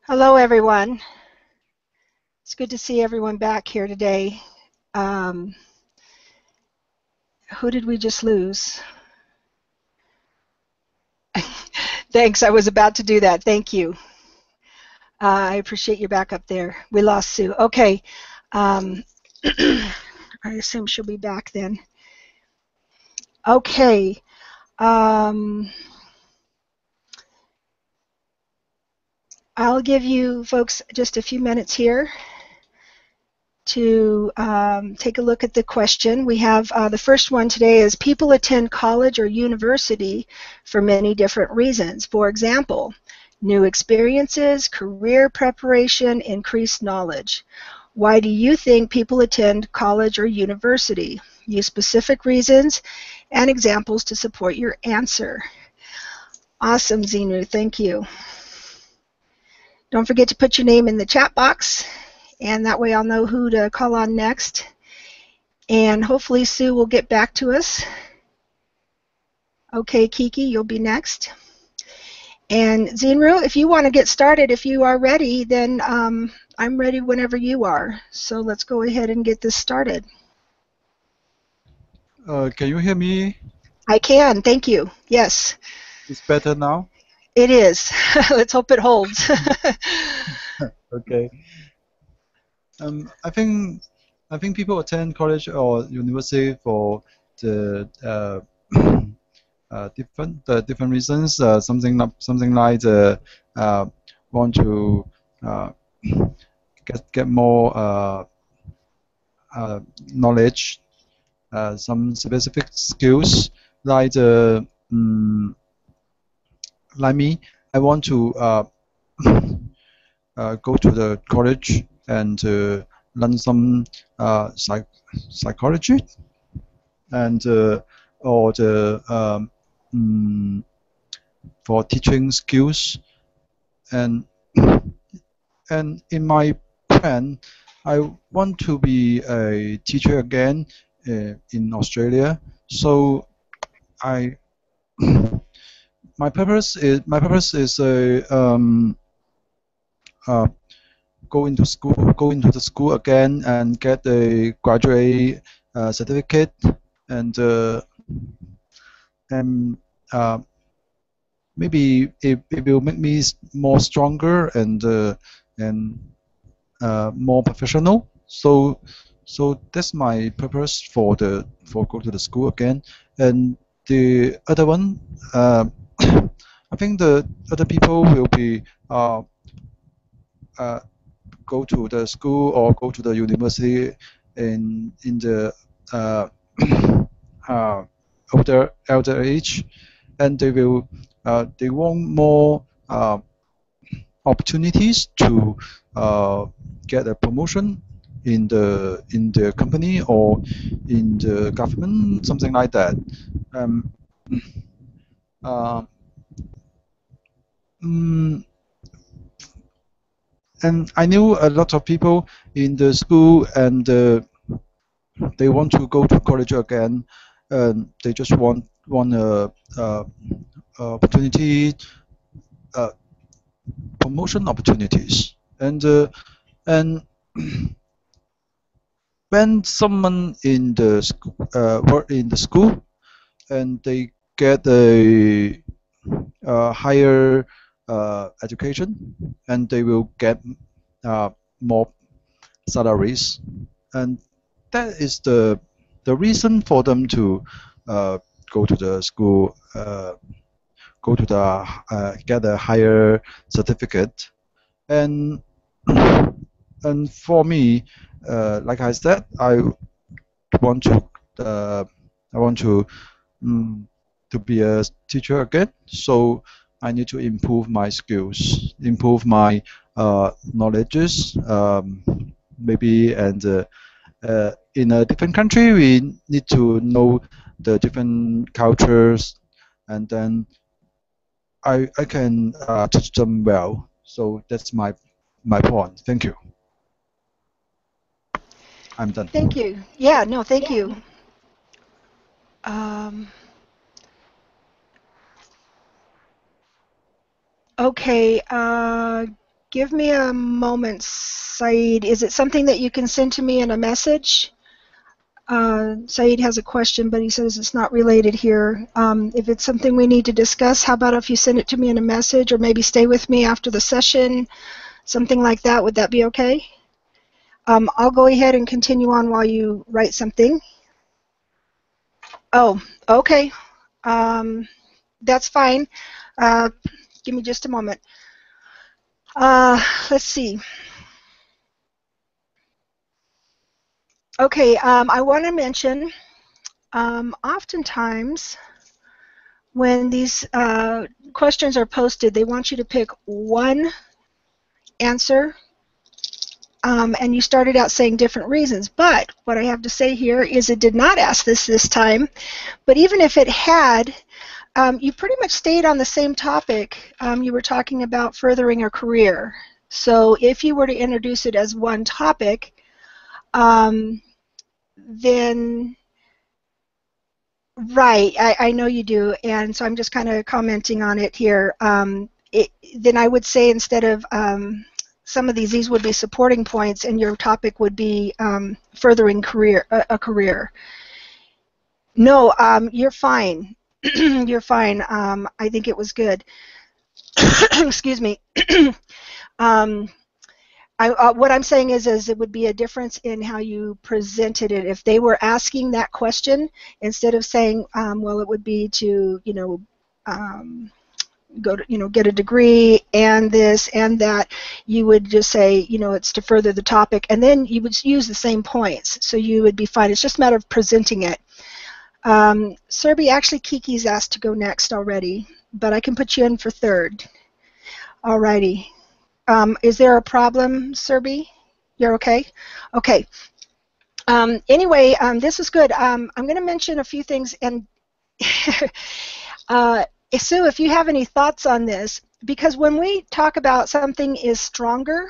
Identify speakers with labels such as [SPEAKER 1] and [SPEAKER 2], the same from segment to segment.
[SPEAKER 1] Hello, everyone. It's good to see everyone back here today. Um, who did we just lose? Thanks, I was about to do that. Thank you. I appreciate your back up there. We lost Sue. Okay. Um, I assume she'll be back then. Okay. Um, I'll give you folks just a few minutes here to take a look at the question. We have the first one today is people attend college or university for many different reasons. For example, new experiences, career preparation, increased knowledge. Why do you think people attend college or university? Use specific reasons and examples to support your answer. Awesome, Zenu. Thank you. Don't forget to put your name in the chat box, and that way I'll know who to call on next. And hopefully Sue will get back to us. Okay, Kiki, you'll be next. And Zinru, if you want to get started, if you are ready, then I'm ready whenever you are. So let's go ahead and get this started.
[SPEAKER 2] Can you hear me?
[SPEAKER 1] I can, thank you. Yes.
[SPEAKER 2] It's better now?
[SPEAKER 1] It is. Let's hope it holds.
[SPEAKER 2] Okay. I think people attend college or university for the different reasons. Something like want to uh, get more knowledge, some specific skills like like me. I want to go to the college and learn some psychology and or the for teaching skills and in my plan I want to be a teacher again in Australia. So I my purpose is uh, go into the school again and get a graduate certificate and and uh, maybe it will make me more stronger and more professional. So that's my purpose for go to the school again. And the other one, I think the other people will be uh, go to the school or go to the university in the uh, uh, elder age, and they want more opportunities to get a promotion in the company or in the government, something like that. Um, uh, mm, and I knew a lot of people in the school, and they want to go to college again. They just want a opportunity, uh, promotion opportunities, and when someone in the school, work in the school and they get a higher education and they will get uh, more salaries, and that is the reason for them to uh, go to the school, go to the get a higher certificate, and and for me, like I said, want to uh, I want to be a teacher again. So I need to improve my skills, improve my knowledges, maybe. And in a different country, we need to know the different cultures, and then I can teach them well. So that's my point. Thank you. I'm done.
[SPEAKER 1] Thank you. Yeah, no, thank you. Um, okay, Give me a moment, Saeed. Is it something that you can send to me in a message? Saeed has a question, but he says it's not related here. If it's something we need to discuss, how about if you send it to me in a message, or maybe stay with me after the session, something like that? Would that be okay? I'll go ahead and continue on while you write something. Oh, okay. That's fine. Uh, give me just a moment. Let's see. Okay, I want to mention, oftentimes when these questions are posted, they want you to pick one answer, and you started out saying different reasons. But what I have to say here is it did not ask this time. But even if it had, you pretty much stayed on the same topic. You were talking about furthering a career. So if you were to introduce it as one topic, then right, I know you do, and so I'm just kind of commenting on it here. Then I would say instead of some of these would be supporting points, and your topic would be furthering a career. No, you're fine. You're fine. I think it was good. Excuse me. um, what I'm saying is it would be a difference in how you presented it. If they were asking that question, instead of saying, well, it would be to, go to, get a degree and this and that, you would just say, it's to further the topic, and then you would use the same points. So you would be fine. It's just a matter of presenting it. Serby, actually, Kiki's asked to go next already, but I can put you in for third. Alrighty. Is there a problem, Serby? You're okay? Okay. Anyway, this is good. I'm going to mention a few things, and Sue, if you have any thoughts on this, because when we talk about something is stronger,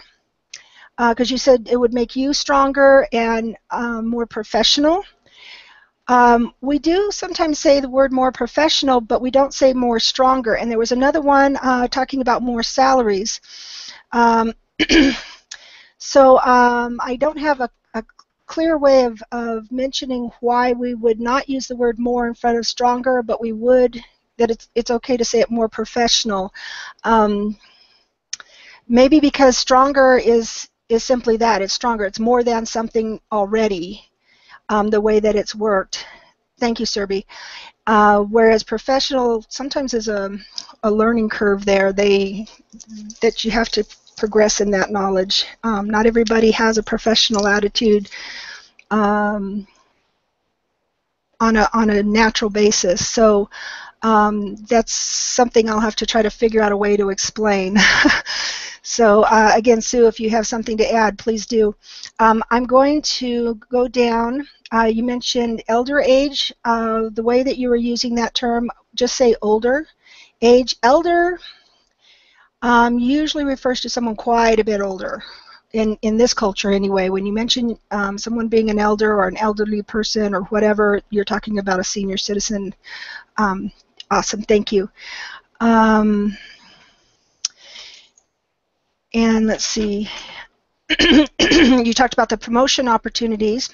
[SPEAKER 1] because you said it would make you stronger and more professional, we do sometimes say the word more professional, but we don't say more stronger. And there was another one talking about more salaries. Um, So I don't have a clear way of mentioning why we would not use the word more in front of stronger, but we would, that it's okay to say it more professional. Maybe because stronger is simply that. It's stronger. It's more than something already, the way that it's worked. Thank you, Serby. Whereas professional sometimes is a learning curve there. That you have to progress in that knowledge. Not everybody has a professional attitude on a natural basis. So that's something I'll have to try to figure out a way to explain. So again, Sue, if you have something to add, please do. I'm going to go down. You mentioned elder age. The way that you were using that term, just say older age. Elder usually refers to someone quite a bit older. In this culture anyway, when you mention someone being an elder or an elderly person or whatever, you're talking about a senior citizen. Awesome, thank you. And let's see, you talked about the promotion opportunities.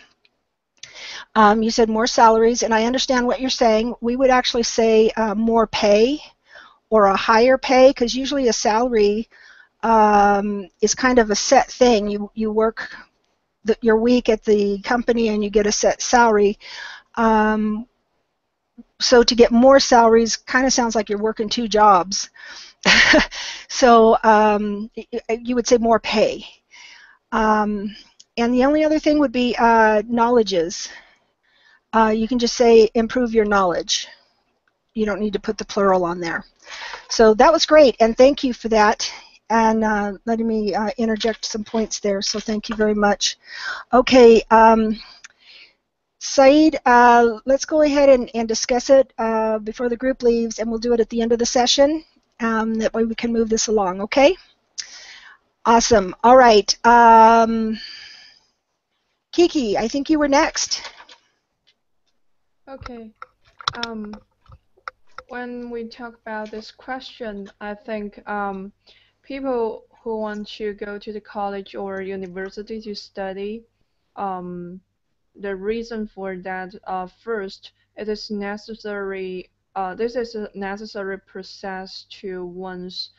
[SPEAKER 1] You said more salaries, and I understand what you're saying. We would actually say more pay or a higher pay, because usually a salary is kind of a set thing. You work your week at the company and you get a set salary. So to get more salaries kind of sounds like you're working two jobs. So you would say more pay. And the only other thing would be knowledges. You can just say improve your knowledge. You don't need to put the plural on there. So that was great, and thank you for that, and letting me interject some points there, so thank you very much. Okay, Saeed, let's go ahead and discuss it before the group leaves, and we'll do it at the end of the session. That way we can move this along, okay? Awesome. All right. Kiki, I think you were next.
[SPEAKER 3] Okay. When we talk about this question, I think people who want to go to the college or university to study, the reason for that, first, it is necessary. This is a necessary process to one's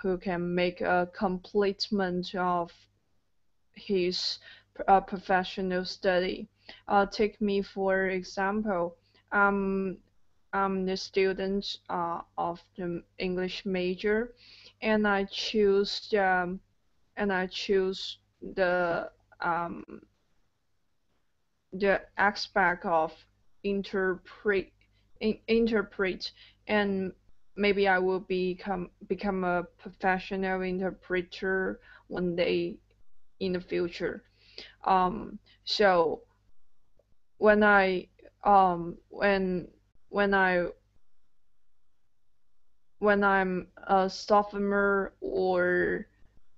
[SPEAKER 3] who can make a completement of his professional study. Take me for example. Um, I'm the student of the English major, and I choose the um, the aspect of interpret interpret, and maybe I will become a professional interpreter one day in the future. So when I when I when I'm a sophomore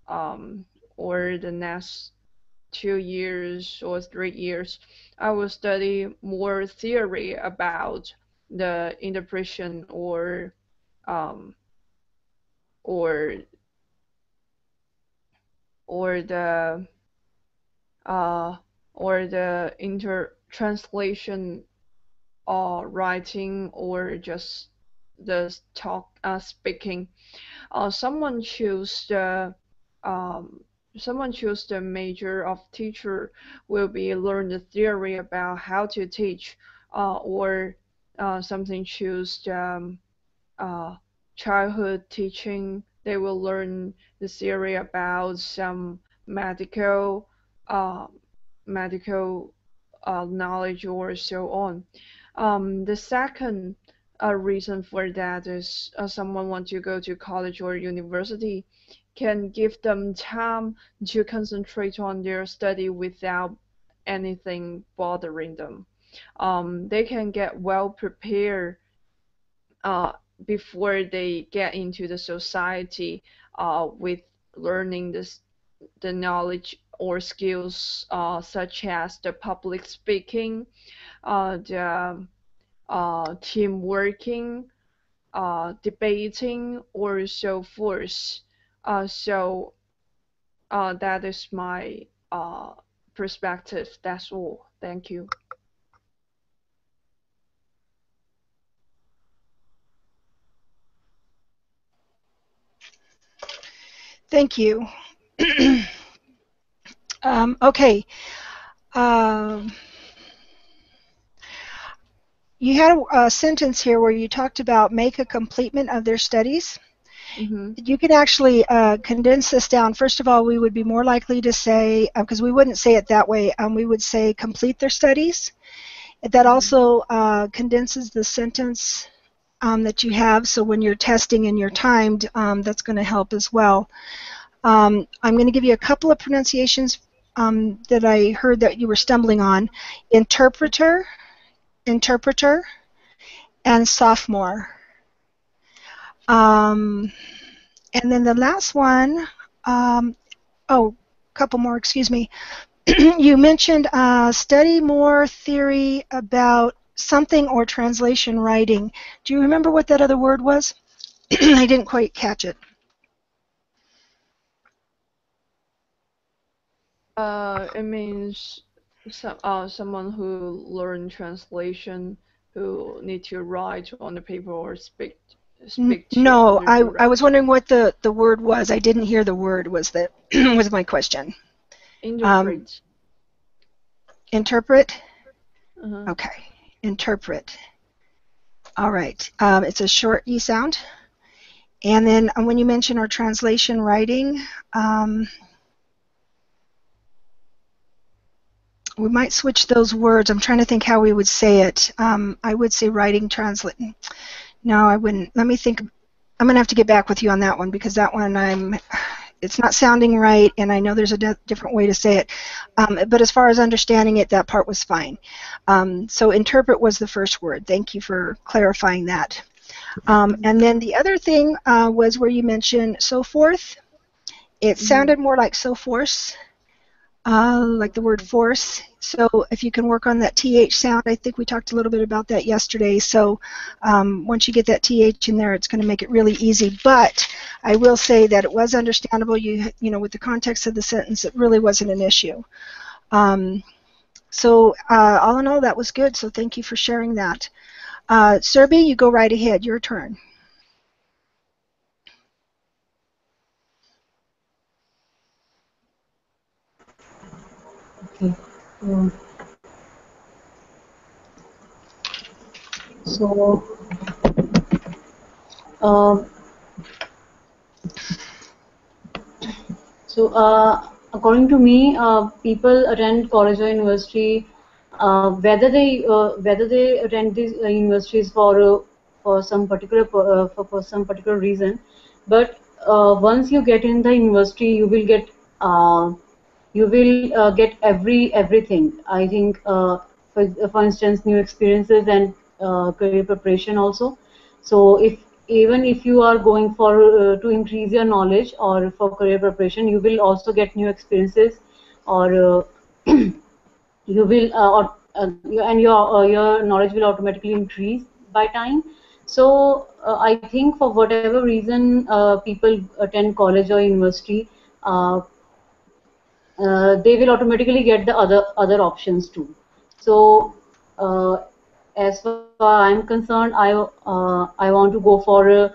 [SPEAKER 3] um or the next 2 years or 3 years, I will study more theory about the interpretation um or or the uh or the inter translation writing or just the speaking. Uh, someone choose the um, someone choose the major of teacher will be learn the theory about how to teach, or something choose the uh, childhood teaching. They will learn the theory about some medical uh, medical knowledge or so on. The second reason for that is someone want to go to college or university can give them time to concentrate on their study without anything bothering them. They can get well prepared uh, before they get into the society with learning the knowledge or skills such as the public speaking, the team working, debating, or so forth. So that is my perspective. That's all. Thank you.
[SPEAKER 1] Thank you. Okay. Um, you had a sentence here where you talked about make a completement of their studies.
[SPEAKER 3] Mm-hmm.
[SPEAKER 1] You can actually condense this down. First of all, we would be more likely to say, because we wouldn't say it that way, we would say complete their studies. That also condenses the sentence that you have, so when you're testing and you're timed, that's going to help as well. I'm going to give you a couple of pronunciations that I heard that you were stumbling on. Interpreter, interpreter, and sophomore. And then the last one, a couple more, excuse me. You mentioned study more theory about something or translation writing. Do you remember what that other word was? I didn't quite catch it.
[SPEAKER 3] It means someone who learn translation who need to write on the paper or speak to
[SPEAKER 1] No,
[SPEAKER 3] other
[SPEAKER 1] I was
[SPEAKER 3] direction.
[SPEAKER 1] wondering what the word was. I didn't hear the word. Was that was my question? Um,
[SPEAKER 3] Interpret.
[SPEAKER 1] interpret.
[SPEAKER 3] Uh-huh.
[SPEAKER 1] Okay, interpret. All right. It's a short E sound. And then when you mention our translation writing, we might switch those words. I'm trying to think how we would say it. I would say writing, translate. No, I wouldn't. Let me think. I'm going to have to get back with you on that one because that one it's not sounding right, and I know there's a different way to say it. But as far as understanding it, that part was fine. So interpret was the first word. Thank you for clarifying that. And then the other thing was where you mentioned so forth. It sounded more like so forth. like the word force. So if you can work on that TH sound, I think we talked a little bit about that yesterday. So once you get that TH in there, it's going to make it really easy. But I will say that it was understandable. You know, with the context of the sentence, it really wasn't an issue. So all in all, that was good. So thank you for sharing that. Serbi, you go right ahead. Your turn.
[SPEAKER 4] Okay. Um, so, uh, according to me, people attend college or university, whether they attend these universities for some particular for some particular reason, but once you get in the university, uh, you will get everything. I think, for instance, new experiences and career preparation also. So even if you are going for to increase your knowledge or for career preparation, you will also get new experiences, or you will and your knowledge will automatically increase by time. So I think for whatever reason people attend college or university, uh, they will automatically get the other options too. So as far I'm concerned, I want to go for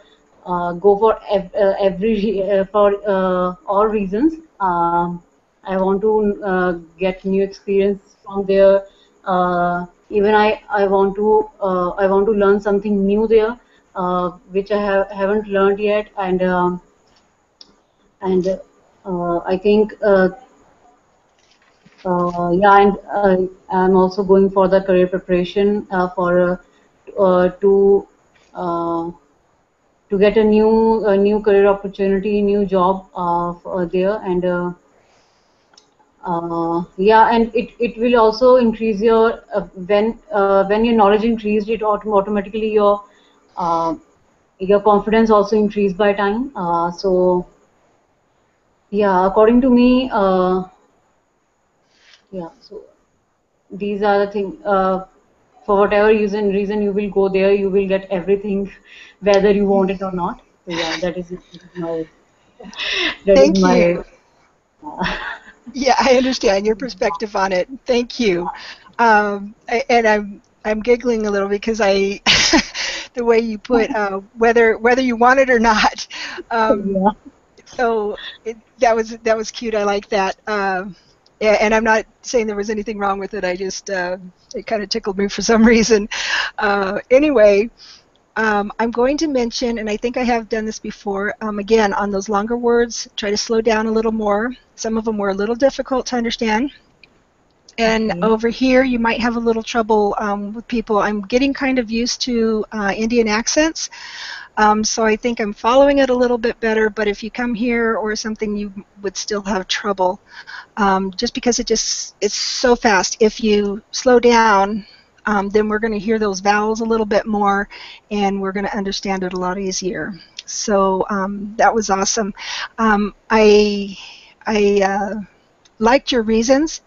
[SPEAKER 4] all reasons. I want to get new experience from there. Even I want to learn something new there, which I haven't learned yet, and I think. Yeah, and I'm also going for the career preparation for to uh, to get a new career opportunity, new job there, and yeah, and it will also increase your when your knowledge increased, it automatically uh, your confidence also increased by time. So yeah, according to me, yeah, so these are the things. For whatever reason you will go there, you will get everything, whether you want it or not. So yeah, that is my that is
[SPEAKER 1] Thank
[SPEAKER 4] my.
[SPEAKER 1] you. Yeah, I understand your perspective on it. Thank you. And I'm giggling a little because I the way you put whether you want it or not. Um,
[SPEAKER 4] Yeah.
[SPEAKER 1] so that was cute. I like that. And I'm not saying there was anything wrong with it. I just it kind of tickled me for some reason. Anyway, I'm going to mention, and I think I have done this before, again, on those longer words, try to slow down a little more. Some of them were a little difficult to understand. And
[SPEAKER 4] Okay.
[SPEAKER 1] over here, you might have a little trouble with people. I'm getting kind of used to Indian accents, so I think I'm following it a little bit better, but if you come here or something, you would still have trouble, just because it's so fast. If you slow down, then we're going to hear those vowels a little bit more, and we're going to understand it a lot easier. So that was awesome. I liked your reasons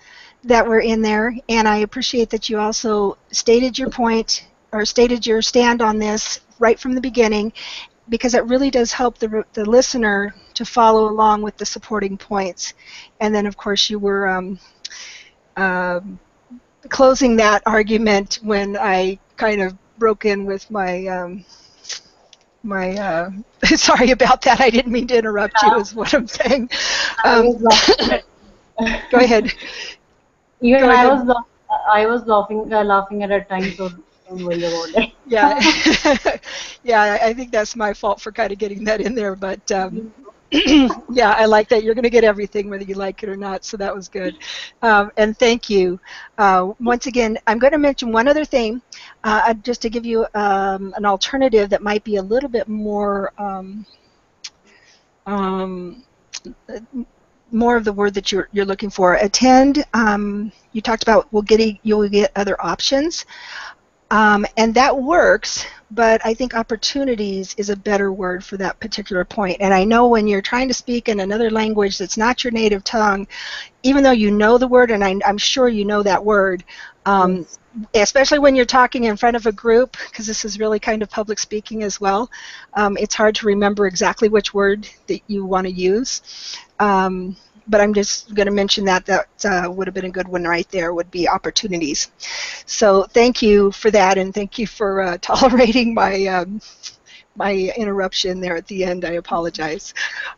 [SPEAKER 1] that were in there, and I appreciate that you also stated your point or stated your stand on this right from the beginning, because it really does help the listener to follow along with the supporting points. And then, of course, you were uh, closing that argument when I kind of broke in with my sorry about that. I didn't mean to interrupt you, is what I'm saying.
[SPEAKER 4] I
[SPEAKER 1] Um,
[SPEAKER 4] was laughing
[SPEAKER 1] go ahead.
[SPEAKER 4] even
[SPEAKER 1] Go
[SPEAKER 4] I
[SPEAKER 1] ahead.
[SPEAKER 4] was laughing at a time, so don't worry about that.
[SPEAKER 1] Yeah, yeah. I think that's my fault for kind of getting that in there, but yeah, I like that. You're going to get everything whether you like it or not, so that was good. And thank you. Once again, I'm going to mention one other thing, just to give you an alternative that might be a little bit um, more of the word that you're looking for. Attend. You talked about you'll get other options. And that works, but I think opportunities is a better word for that particular point. And I know when you're trying to speak in another language that's not your native tongue, even though you know the word, and I'm sure you know that word,
[SPEAKER 4] Yes.
[SPEAKER 1] especially when you're talking in front of a group, because this is really kind of public speaking as well, it's hard to remember exactly which word that you want to use. But I'm just going to mention that would have been a good one right there, would be opportunities. So thank you for that, and thank you for tolerating my interruption there at the end. I apologize.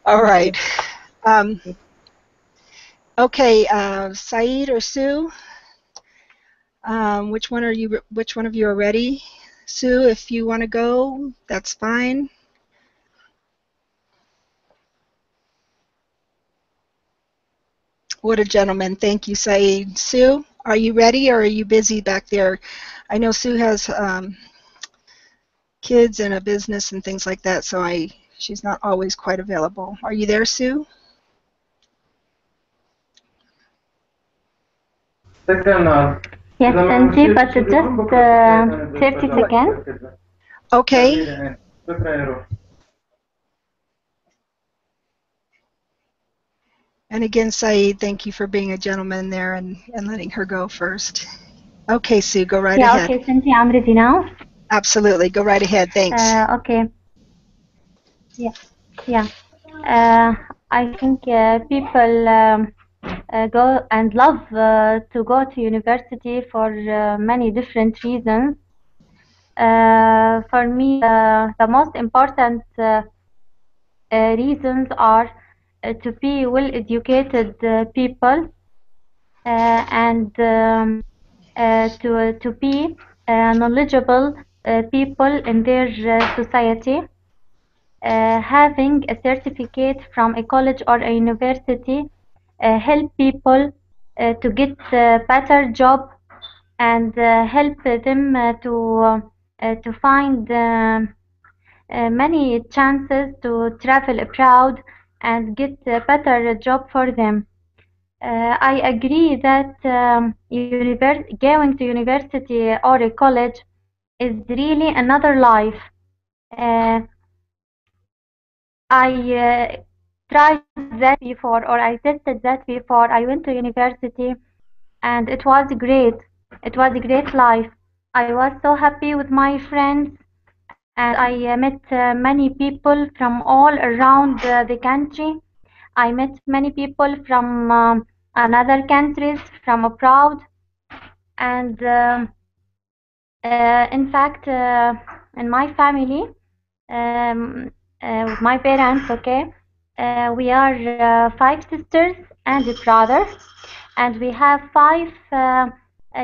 [SPEAKER 1] All
[SPEAKER 4] Okay.
[SPEAKER 1] right. Um, okay, Saeed or Sue, which one of you are ready? Sue, if you want to go, that's fine. What a gentleman. Thank you, Saeed. Sue, are you ready, or are you busy back there? I know Sue has kids and a business and things like that, so she's not always quite available. Are you there, Sue?
[SPEAKER 5] Yes, Sindee, but just 30 seconds.
[SPEAKER 1] Okay. And again, Saeed, thank you for being a gentleman there and letting her go first. Okay, Sue, go right ahead.
[SPEAKER 5] Okay, Sindee, I'm ready now.
[SPEAKER 1] Absolutely, go right ahead. Thanks.
[SPEAKER 5] Okay. Yeah. I think people go and love to go to university for many different reasons. For me, the most important reasons are to be well-educated people and to be knowledgeable people in their society. Having a certificate from a college or a university help people to get a better job and help them to find many chances to travel abroad and get a better job for them. I agree that going to university or a college is really another life. Uh, I tried that before, or I tested that before. I went to university, and it was great. It was a great life. I was so happy with my friends, and I met many people from all around the country. I met many people from another countries, from abroad, and in fact, in my family, um, with my parents, okay, we are 5 sisters and a brother, and we have 5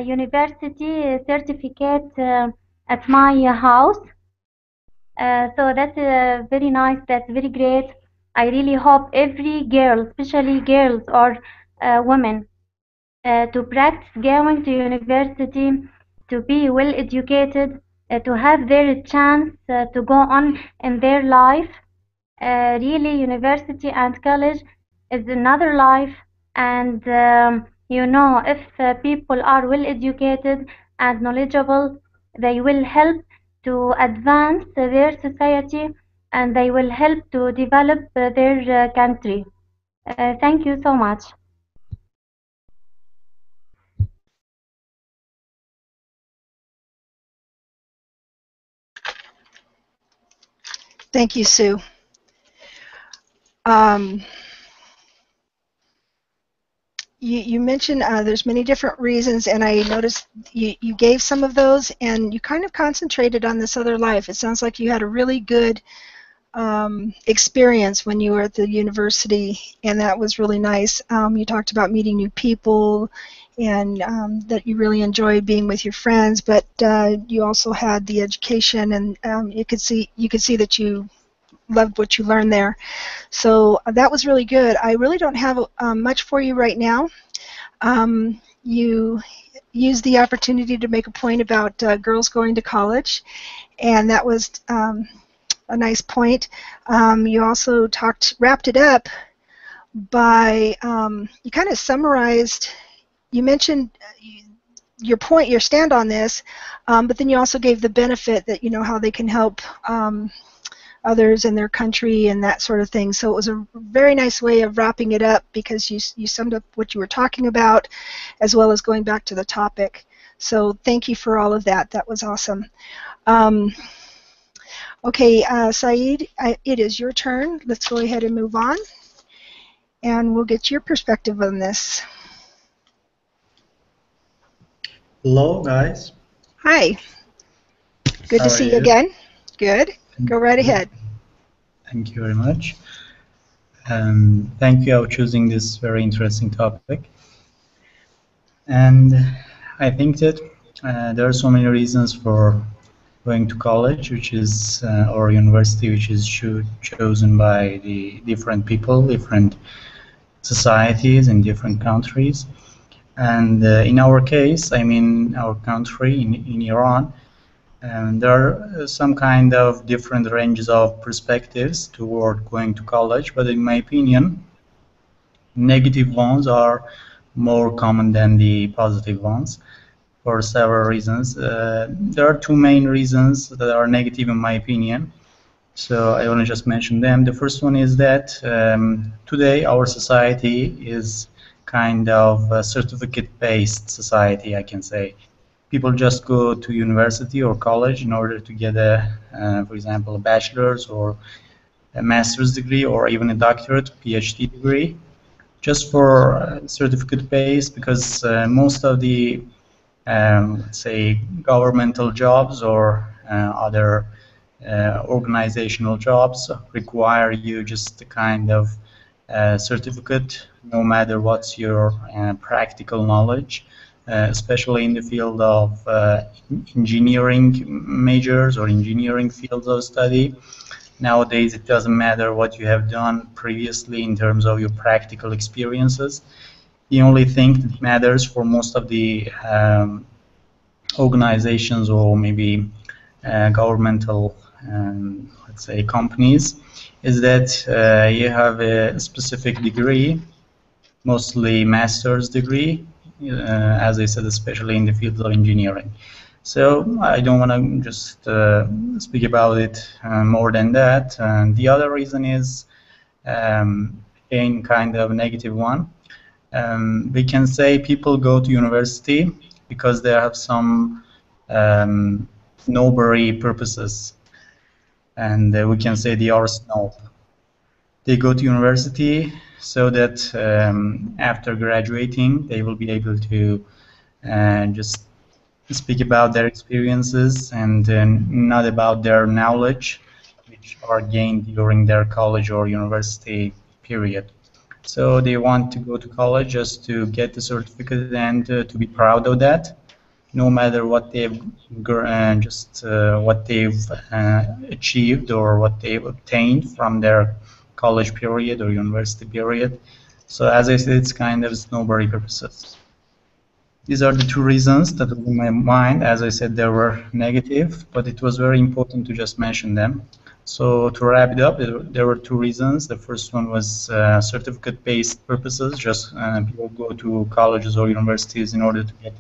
[SPEAKER 5] university certificate at my house. So that's very nice. That's very great. I really hope every girl, especially girls or women, to practice going to university, to be well educated, to have their chance to go on in their life. Really, university and college is another life, and if people are well educated and knowledgeable, they will help to advance their society, and they will help to develop their country. Thank you so much.
[SPEAKER 1] Thank you, Sue. You mentioned there's many different reasons, and I noticed you gave some of those, and you kind of concentrated on this other life. It sounds like you had a really good experience when you were at the university, and that was really nice. You talked about meeting new people, and that you really enjoyed being with your friends, but you also had the education, and you could see that you loved what you learned there. So that was really good. I really don't have much for you right now. You used the opportunity to make a point about girls going to college, and that was a nice point. You also wrapped it up by, you kind of summarized, you mentioned your point, your stand on this, but then you also gave the benefit that, you know, how they can help others in their country and that sort of thing. So it was a very nice way of wrapping it up, because you summed up what you were talking about as well as going back to the topic. So thank you for all of that. That was awesome. Okay, Saeed, it is your turn. Let's go ahead and move on, and we'll get your perspective on this.
[SPEAKER 6] Hello, guys.
[SPEAKER 1] Hi. Good
[SPEAKER 6] How
[SPEAKER 1] to
[SPEAKER 6] are
[SPEAKER 1] see you
[SPEAKER 6] you?
[SPEAKER 1] again. Good. Go right ahead.
[SPEAKER 6] Thank you very much. Thank you for choosing this very interesting topic. And I think that there are so many reasons for going to college, which is or university, which is chosen by the different people, different societies in different countries. And in our case, I mean, our country in Iran, there are some kind of different ranges of perspectives toward going to college, but in my opinion, negative ones are more common than the positive ones for several reasons. There are two main reasons that are negative in my opinion. So I want to just mention them. The first one is that today our society is kind of a certificate-based society, I can say. People just go to university or college in order to get for example, a bachelor's or a master's degree or even a doctorate, PhD degree, just for certificate based, because most of the, let's say, governmental jobs or other organizational jobs require you just a kind of certificate, no matter what's your practical knowledge, especially in the field of engineering majors or engineering fields of study. Nowadays, it doesn't matter what you have done previously in terms of your practical experiences. The only thing that matters for most of the organizations or maybe governmental, let's say, companies, is that you have a specific degree, mostly master's degree, as I said, especially in the field of engineering. So I don't want to just speak about it more than that. And the other reason is, again, kind of a negative one. We can say people go to university because they have some snobbery purposes, and we can say they are snob. They go to university so that after graduating, they will be able to just speak about their experiences and not about their knowledge, which are gained during their college or university period. So they want to go to college just to get the certificate and to be proud of that, no matter what they've what they've achieved or what they've obtained from their college period or university period. So as I said, it's kind of snowberry purposes. These are the two reasons that were in my mind. As I said, they were negative, but it was very important to just mention them. So to wrap it up, there were two reasons. The first one was certificate-based purposes. Just people go to colleges or universities in order to get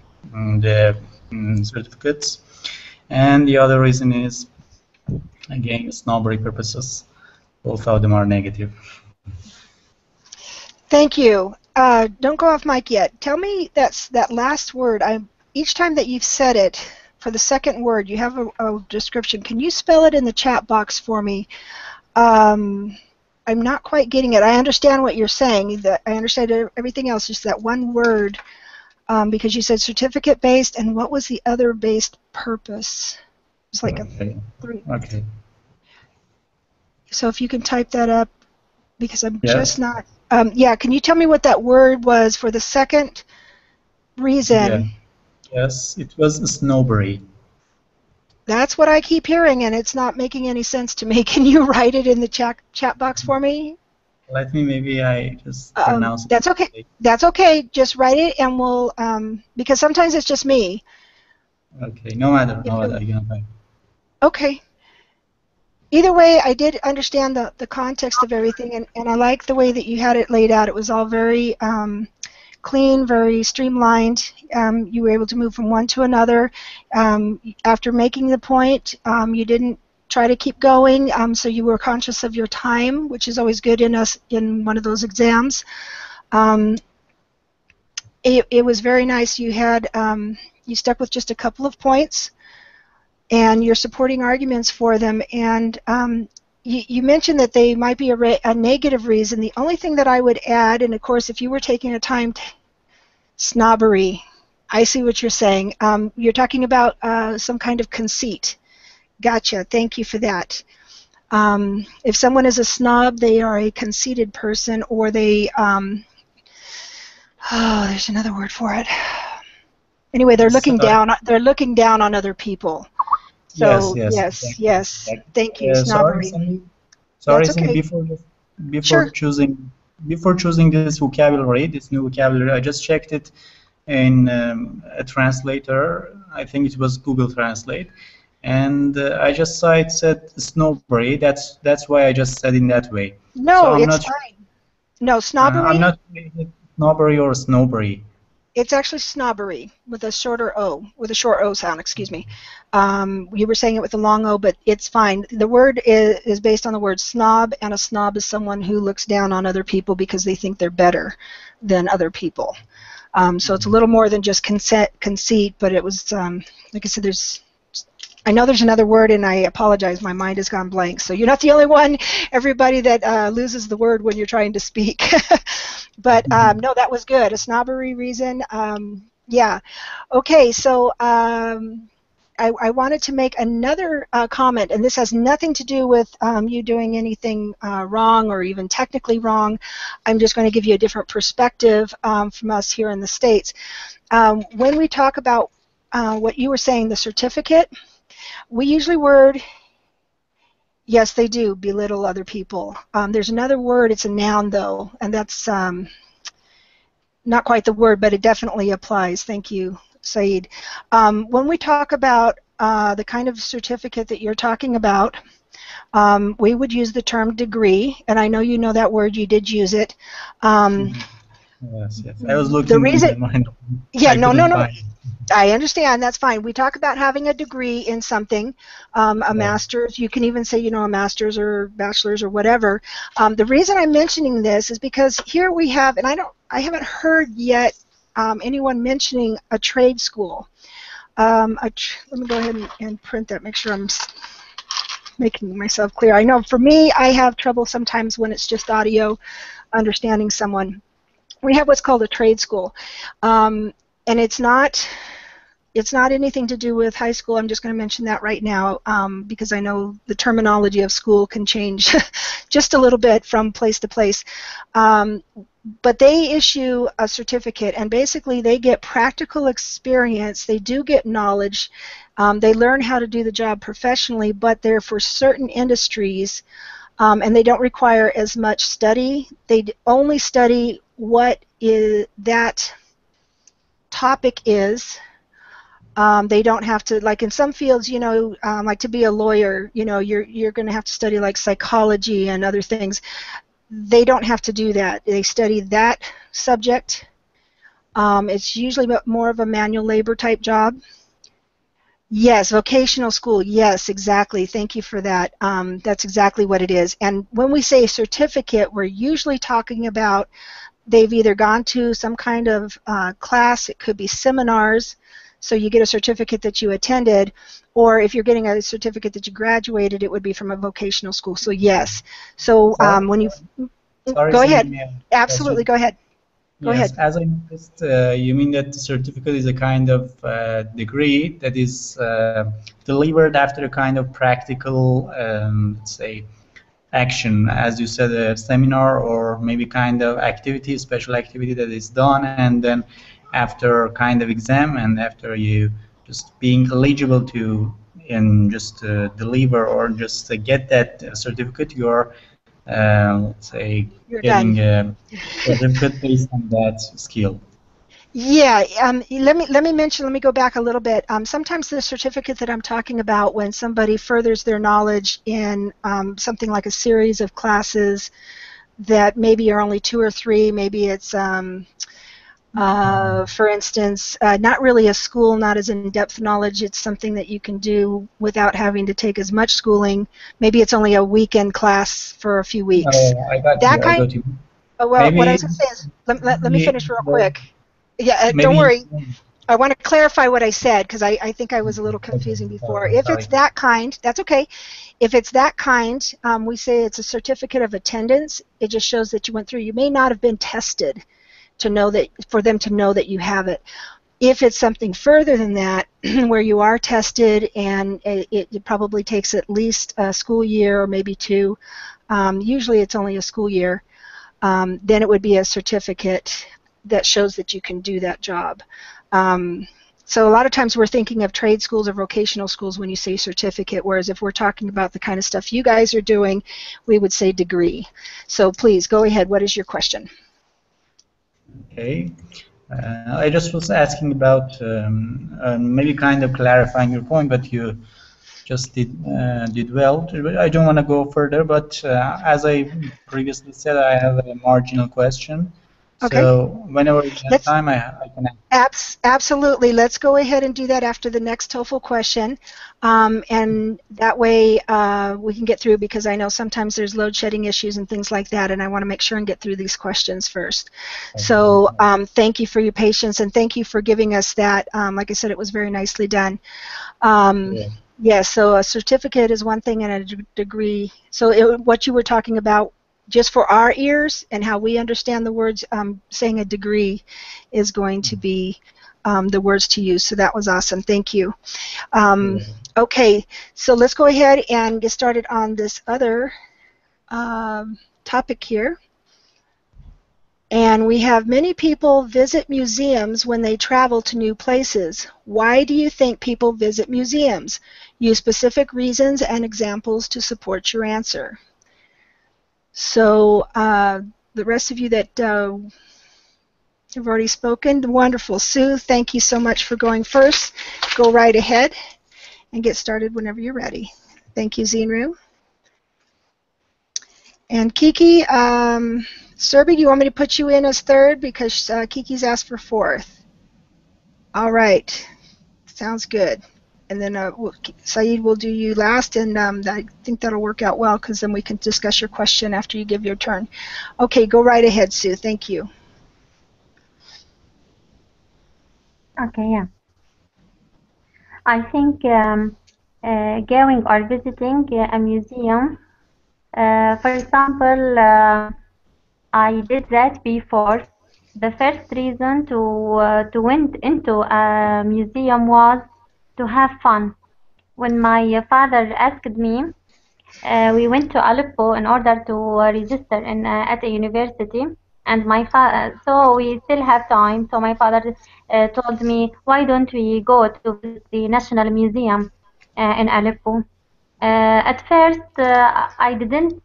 [SPEAKER 6] the certificates. And the other reason is, again, snobbery purposes. Both of them are negative.
[SPEAKER 1] Thank you. Don't go off mic yet. Tell me that last word. Each time that you've said it, for the second word, you have a description. Can you spell it in the chat box for me? I'm not quite getting it. I understand what you're saying. I understand everything else. Just that one word, because you said certificate-based, and what was the other based purpose? It's like
[SPEAKER 6] okay. Okay.
[SPEAKER 1] So if you can type that up, because I'm
[SPEAKER 6] Yeah.
[SPEAKER 1] just not. Yeah, can you tell me what that word was for the second reason?
[SPEAKER 6] Yeah. Yes, it was snowberry.
[SPEAKER 1] That's what I keep hearing, and it's not making any sense to me. Can you write it in the chat box for me?
[SPEAKER 6] Let me, maybe I just pronounce it.
[SPEAKER 1] That's okay. That's okay. Just write it, and we'll, because sometimes it's just me.
[SPEAKER 6] Okay, no matter, no matter.
[SPEAKER 1] Okay. Either way, I did understand the context of everything, and I like the way that you had it laid out. It was all very clean, very streamlined. You were able to move from one to another. After making the point, you didn't try to keep going, so you were conscious of your time, which is always good in one of those exams. It was very nice. You stuck with just a couple of points, and you're supporting arguments for them. And you mentioned that they might be a negative reason. The only thing that I would add, and of course, if you were taking a time, snobbery. I see what you're saying. You're talking about some kind of conceit. Gotcha. Thank you for that. If someone is a snob, they are a conceited person, or they, there's another word for it. Anyway, they're looking down. They're looking down on other people. So yes. Thank you. Snobbery.
[SPEAKER 6] Sorry,
[SPEAKER 1] That's okay.
[SPEAKER 6] Before choosing this vocabulary, this new vocabulary, I just checked it in a translator. I think it was Google Translate, and I just saw it said snobbery. That's why I just said in that way.
[SPEAKER 1] No,
[SPEAKER 6] so
[SPEAKER 1] it's fine. No, snobbery.
[SPEAKER 6] I'm not snobbery or snobbery.
[SPEAKER 1] It's actually snobbery with a short O sound, excuse me. You were saying it with a long O, but it's fine. The word is based on the word snob, and a snob is someone who looks down on other people because they think they're better than other people. So it's a little more than just conceit, but it was, like I said, I know there's another word, and I apologize, my mind has gone blank. So you're not the only one, everybody, that loses the word when you're trying to speak. But no, that was good. A snobbery reason. Yeah. Okay, so I wanted to make another comment, and this has nothing to do with you doing anything wrong or even technically wrong. I'm just going to give you a different perspective from us here in the States. When we talk about what you were saying, the certificate, we usually word, yes, they do belittle other people. There's another word, it's a noun though, and that's not quite the word, but it definitely applies. Thank you, Saeed. When we talk about the kind of certificate that you're talking about, we would use the term degree, and I know you know that word, you did use it.
[SPEAKER 6] Yes. I was looking in my mind.
[SPEAKER 1] Yeah, no. I understand, that's fine. We talk about having a degree in something, a master's. You can even say, a master's or bachelor's or whatever. The reason I'm mentioning this is because here we have, and I haven't heard yet anyone mentioning a trade school. Let me go ahead and print that, make sure I'm making myself clear. I know for me, I have trouble sometimes when it's just audio understanding someone. We have what's called a trade school, and it's not anything to do with high school. I'm just going to mention that right now because I know the terminology of school can change just a little bit from place to place. But they issue a certificate, and basically they get practical experience. They do get knowledge. They learn how to do the job professionally, but they're for certain industries, and they don't require as much study. They only study what that topic is. They don't have to, like in some fields, like to be a lawyer, you're going to have to study like psychology and other things. They don't have to do that. They study that subject. It's usually more of a manual labor type job. Yes, vocational school. Yes, exactly. Thank you for that. That's exactly what it is. And when we say certificate, we're usually talking about they've either gone to some kind of class. It could be seminars. So you get a certificate that you attended, or if you're getting a certificate that you graduated, it would be from a vocational school. So yes. So when you go ahead, absolutely go ahead. Go ahead.
[SPEAKER 6] As I noticed, you mean that the certificate is a kind of degree that is delivered after a kind of practical, let's say, action, as you said, a seminar or maybe kind of activity, special activity that is done, and then after kind of exam and after you just being eligible to just deliver or just get that certificate, you're let's say getting a certificate based on that skill.
[SPEAKER 1] Yeah, let me go back a little bit. Sometimes the certificate that I'm talking about, when somebody furthers their knowledge in something like a series of classes that maybe are only 2 or 3, maybe it's For instance, not really a school, not as in-depth knowledge. It's something that you can do without having to take as much schooling. Maybe it's only a weekend class for a few weeks.
[SPEAKER 6] I got
[SPEAKER 1] That
[SPEAKER 6] you. I
[SPEAKER 1] kind.
[SPEAKER 6] got you.
[SPEAKER 1] Well, what I was
[SPEAKER 6] Maybe,
[SPEAKER 1] going to say is, let me finish real
[SPEAKER 6] the,
[SPEAKER 1] quick. Yeah, don't
[SPEAKER 6] maybe.
[SPEAKER 1] worry. I want to clarify what I said because I think I was a little
[SPEAKER 6] Okay.
[SPEAKER 1] confusing before.
[SPEAKER 6] Sorry.
[SPEAKER 1] If it's
[SPEAKER 6] Sorry.
[SPEAKER 1] that kind, that's okay. If it's that kind, we say it's a certificate of attendance. It just shows that you went through. You may not have been tested to know that, for them to know that you have it. If it's something further than that, where you are tested and it probably takes at least a school year or maybe two, usually it's only a school year, then it would be a certificate that shows that you can do that job. So a lot of times we're thinking of trade schools or vocational schools when you say certificate, whereas if we're talking about the kind of stuff you guys are doing, we would say degree. So please go ahead. What is your question?
[SPEAKER 6] Okay. I just was asking about maybe kind of clarifying your point, but you just did well. I don't want to go further, but as I previously said, I have a marginal question.
[SPEAKER 1] Okay.
[SPEAKER 6] So whenever you have time, I can ask.
[SPEAKER 1] Absolutely. Let's go ahead and do that after the next TOEFL question. And that way we can get through, because I know sometimes there's load shedding issues and things like that, and I want to make sure and get through these questions first. So thank you for your patience, and thank you for giving us that. Like I said, it was very nicely done. Yes, so a certificate is one thing and a degree. So what you were talking about, just for our ears and how we understand the words, saying a degree is going to be the words to use. So that was awesome. Thank you. Okay, so let's go ahead and get started on this other topic here. And we have many people visit museums when they travel to new places. Why do you think people visit museums? Use specific reasons and examples to support your answer. So the rest of you that have already spoken, wonderful. Sue, thank you so much for going first. Go right ahead and get started whenever you're ready. Thank you, Zinru. And Kiki, Serbi, you want me to put you in as third because Kiki's asked for fourth? All right, sounds good. And then Saeed will do you last, and I think that'll work out well because then we can discuss your question after you give your turn. Okay, go right ahead, Sue. Thank you.
[SPEAKER 5] Okay, yeah. I think going or visiting a museum, for example, I did that before. The first reason to went into a museum was to have fun. When my father asked me, we went to Aleppo in order to register in at a university, and my father. So we still have time. So my father told me, "Why don't we go to visit the National Museum in Aleppo?" At first, I didn't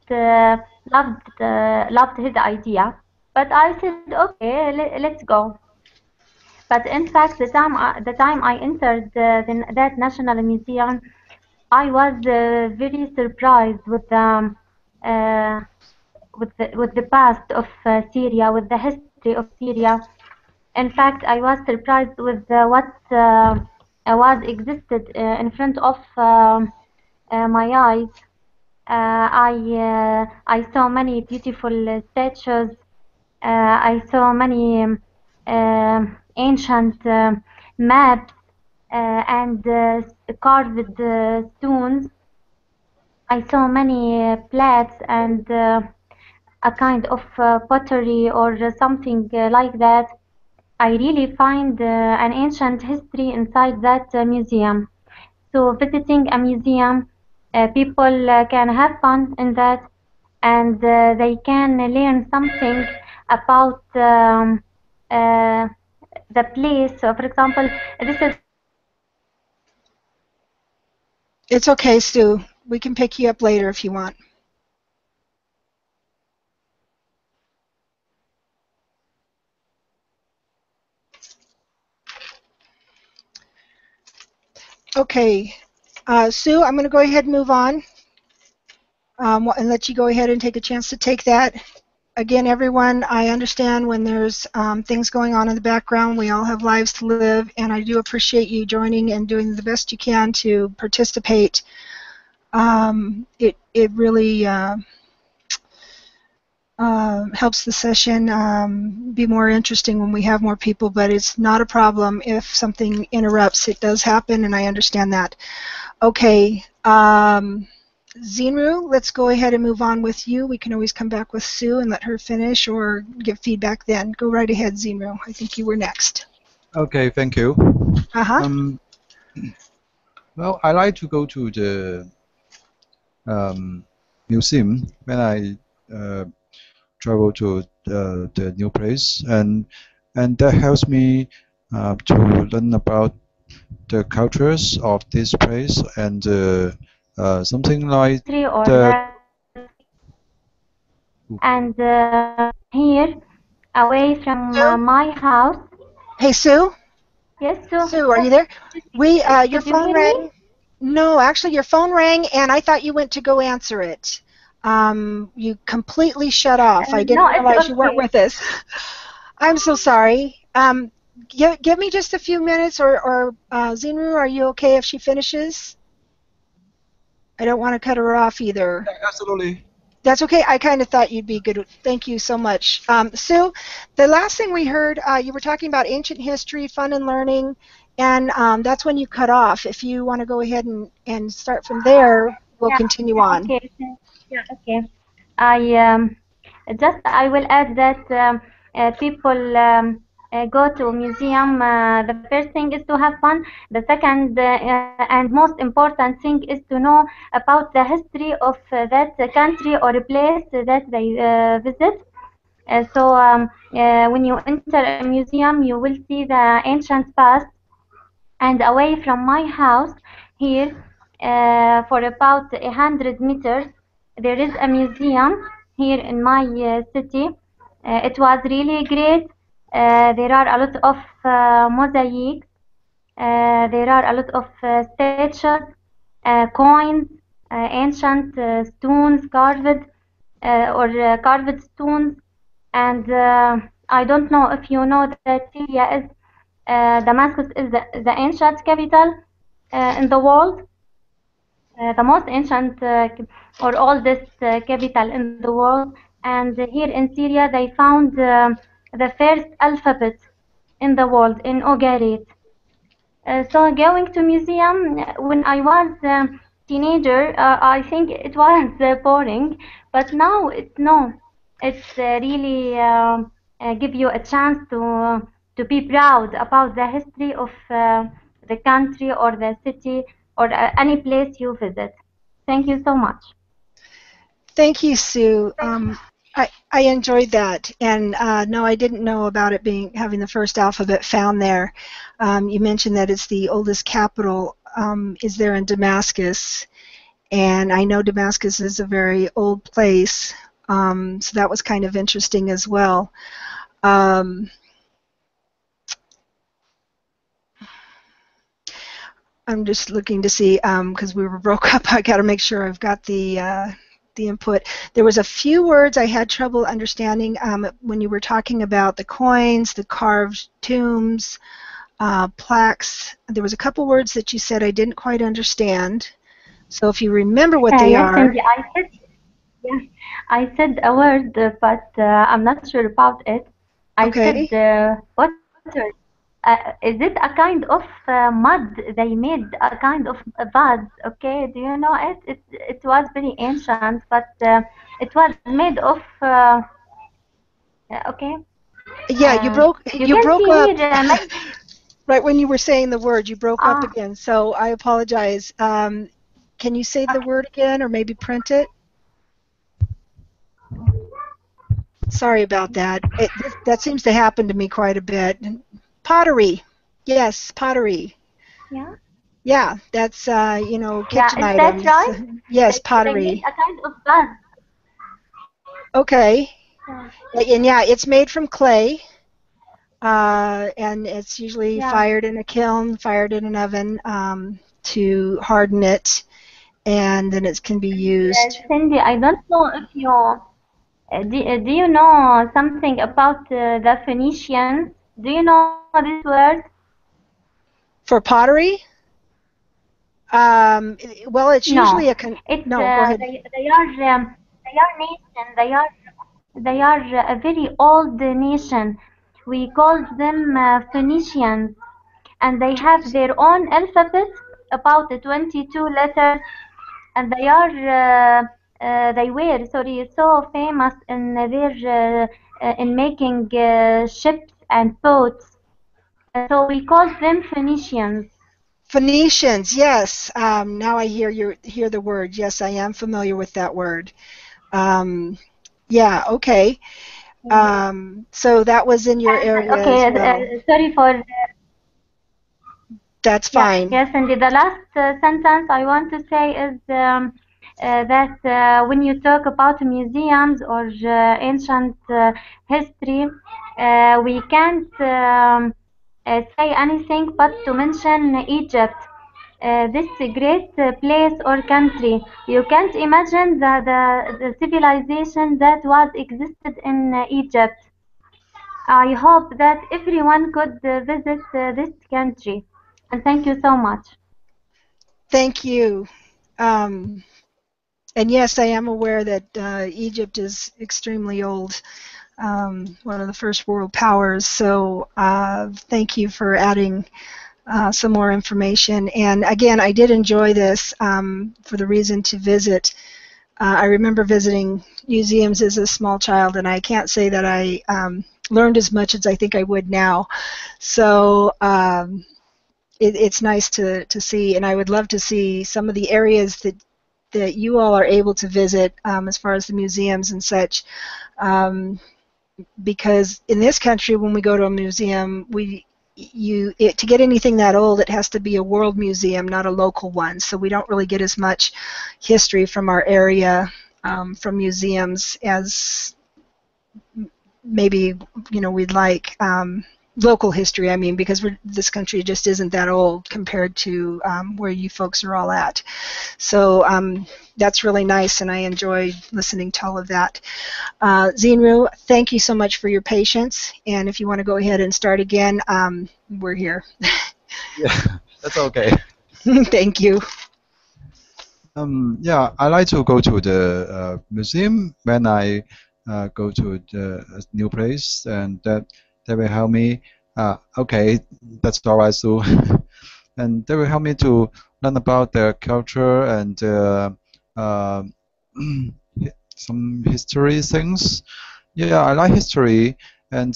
[SPEAKER 5] loved his idea, but I said, "Okay, let's go." But in fact, the time I entered that National Museum, I was very surprised uh, with the past of Syria, with the history of Syria. In fact, I was surprised with what was existed in front of my eyes. I saw many beautiful statues. I saw many ancient maps and carved stones. I saw many plates and a kind of pottery or something like that. I really find an ancient history inside that museum. So visiting a museum, people can have fun in that, and they can learn something about the place. So, for example, this is.
[SPEAKER 1] It's okay, Sue. We can pick you up later if you want. Okay, Sue, I'm going to go ahead and move on and let you go ahead and take a chance to take that. again, everyone, I understand when there's things going on in the background. We all have lives to live, and I do appreciate you joining and doing the best you can to participate. It really helps the session be more interesting when we have more people, but it's not a problem if something interrupts. It does happen, and I understand that. Okay, Zinru, let's go ahead and move on with you. We can always come back with Sue and let her finish or give feedback then. Go right ahead, Zinru. I think you were next.
[SPEAKER 2] Okay, thank you.
[SPEAKER 1] Uh-huh.
[SPEAKER 2] Well, I like to go to the museum when I travel to the new place, and that helps me to learn about the cultures of this place and something like the.
[SPEAKER 5] And here, away from
[SPEAKER 1] Sue?
[SPEAKER 5] my house.
[SPEAKER 1] Hey, Sue?
[SPEAKER 5] Yes, so
[SPEAKER 1] Sue, are you there? Your
[SPEAKER 5] could you
[SPEAKER 1] phone
[SPEAKER 5] hear me?
[SPEAKER 1] rang. No, actually, your phone rang, and I thought you went to go answer it. You completely shut off. I
[SPEAKER 5] No,
[SPEAKER 1] didn't
[SPEAKER 5] it's
[SPEAKER 1] realize you weren't
[SPEAKER 5] okay.
[SPEAKER 1] with us. I'm so sorry. Give me just a few minutes, or Zinru, are you okay if she finishes? I don't want to cut her off either.
[SPEAKER 2] Absolutely.
[SPEAKER 1] That's okay. I kind of thought you'd be good. Thank you so much. Sue, the last thing we heard, you were talking about ancient history, fun and learning, and that's when you cut off. If you want to go ahead and start from there, we'll continue on.
[SPEAKER 5] Okay. Yeah, okay. I will add that people go to a museum. The first thing is to have fun. The second and most important thing is to know about the history of that country or a place that they visit. When you enter a museum, you will see the ancient past. And away from my house here, for about 100 meters, there is a museum here in my city. It was really great. There are a lot of mosaics. There are a lot of statues, coins, ancient stones, carved stones. And I don't know if you know that Syria is Damascus is the ancient capital in the world, the most ancient or oldest capital in the world. And here in Syria, they found the first alphabet in the world in Ugarit. So going to museum when I was teenager, I think it was boring, but now it's really give you a chance to be proud about the history of the country or the city or any place you visit. Thank you so much.
[SPEAKER 1] Thank you, Sue. I enjoyed that, and no, I didn't know about it having the first alphabet found there. You mentioned that it's the oldest capital is there in Damascus, and I know Damascus is a very old place, so that was kind of interesting as well. I'm just looking to see because we were broke up. I got to make sure I've got the input. There was a few words I had trouble understanding when you were talking about the coins, the carved tombs, plaques. There was a couple words that you said I didn't quite understand. So if you remember what they
[SPEAKER 5] Yes,
[SPEAKER 1] are.
[SPEAKER 5] Cindy, I said a word, but I'm not sure about it. I
[SPEAKER 1] Okay.
[SPEAKER 5] said water. Is it a kind of mud? They made a kind of a vase. Okay, do you know it? It was very ancient, but it was made of. Okay.
[SPEAKER 1] Yeah, you
[SPEAKER 5] You can
[SPEAKER 1] broke
[SPEAKER 5] see
[SPEAKER 1] up
[SPEAKER 5] here.
[SPEAKER 1] right when you were saying the word. You broke up
[SPEAKER 5] Ah,
[SPEAKER 1] again. So I apologize. Can you say the word again, or maybe print it? Sorry about that. That seems to happen to me quite a bit. Pottery. Yes, pottery.
[SPEAKER 5] yeah.
[SPEAKER 1] Yeah, that's
[SPEAKER 5] Yeah,
[SPEAKER 1] kitchen
[SPEAKER 5] is that
[SPEAKER 1] items.
[SPEAKER 5] right?
[SPEAKER 1] Yes,
[SPEAKER 5] They made
[SPEAKER 1] pottery.
[SPEAKER 5] a kind of vase.
[SPEAKER 1] Okay.
[SPEAKER 5] Yeah.
[SPEAKER 1] And yeah, it's made from clay, and it's usually
[SPEAKER 5] Yeah.
[SPEAKER 1] fired in a kiln, fired in an oven to harden it, and then it can be used.
[SPEAKER 5] Cindy, I don't know if you Do you know something about the Phoenicians? Do you know this word?
[SPEAKER 1] For pottery? Well, it's
[SPEAKER 5] No,
[SPEAKER 1] usually
[SPEAKER 5] it's
[SPEAKER 1] no, go ahead.
[SPEAKER 5] they are nation. They are a very old nation. We called them Phoenicians, and they have their own alphabet, about 22 letters, and they were so famous in their in making ships and boats. So we called them Phoenicians.
[SPEAKER 1] Phoenicians, yes. Now I hear the word. Yes, I am familiar with that word. Yeah, okay. So that was in your area
[SPEAKER 5] Okay,
[SPEAKER 1] as well.
[SPEAKER 5] sorry for
[SPEAKER 1] That's
[SPEAKER 5] yeah,
[SPEAKER 1] fine.
[SPEAKER 5] yes, and the last sentence I want to say is that when you talk about museums or ancient history, we can't say anything but to mention Egypt. This great place or country. You can't imagine the civilization that was existed in Egypt. I hope that everyone could visit this country. And thank you so much.
[SPEAKER 1] Thank you. And yes, I am aware that Egypt is extremely old, one of the first world powers. So thank you for adding some more information. And again, I did enjoy this for the reason to visit. I remember visiting museums as a small child, and I can't say that I learned as much as I think I would now. So it's nice to see, and I would love to see some of the areas that you all are able to visit as far as the museums and such. Because in this country, when we go to a museum, to get anything that old, it has to be a world museum, not a local one. So we don't really get as much history from our area from museums as maybe we'd like. Local history, I mean, because this country just isn't that old compared to where you folks are all at. So that's really nice, and I enjoyed listening to all of that. Zinru, thank you so much for your patience, and if you want to go ahead and start again, we're here.
[SPEAKER 2] Yeah, that's okay.
[SPEAKER 1] Thank you.
[SPEAKER 2] Yeah, I like to go to the museum when I go to the new place, and that will help me. Okay, that's all right. So, and that will help me to learn about their culture and uh, some history things. Yeah, I like history, and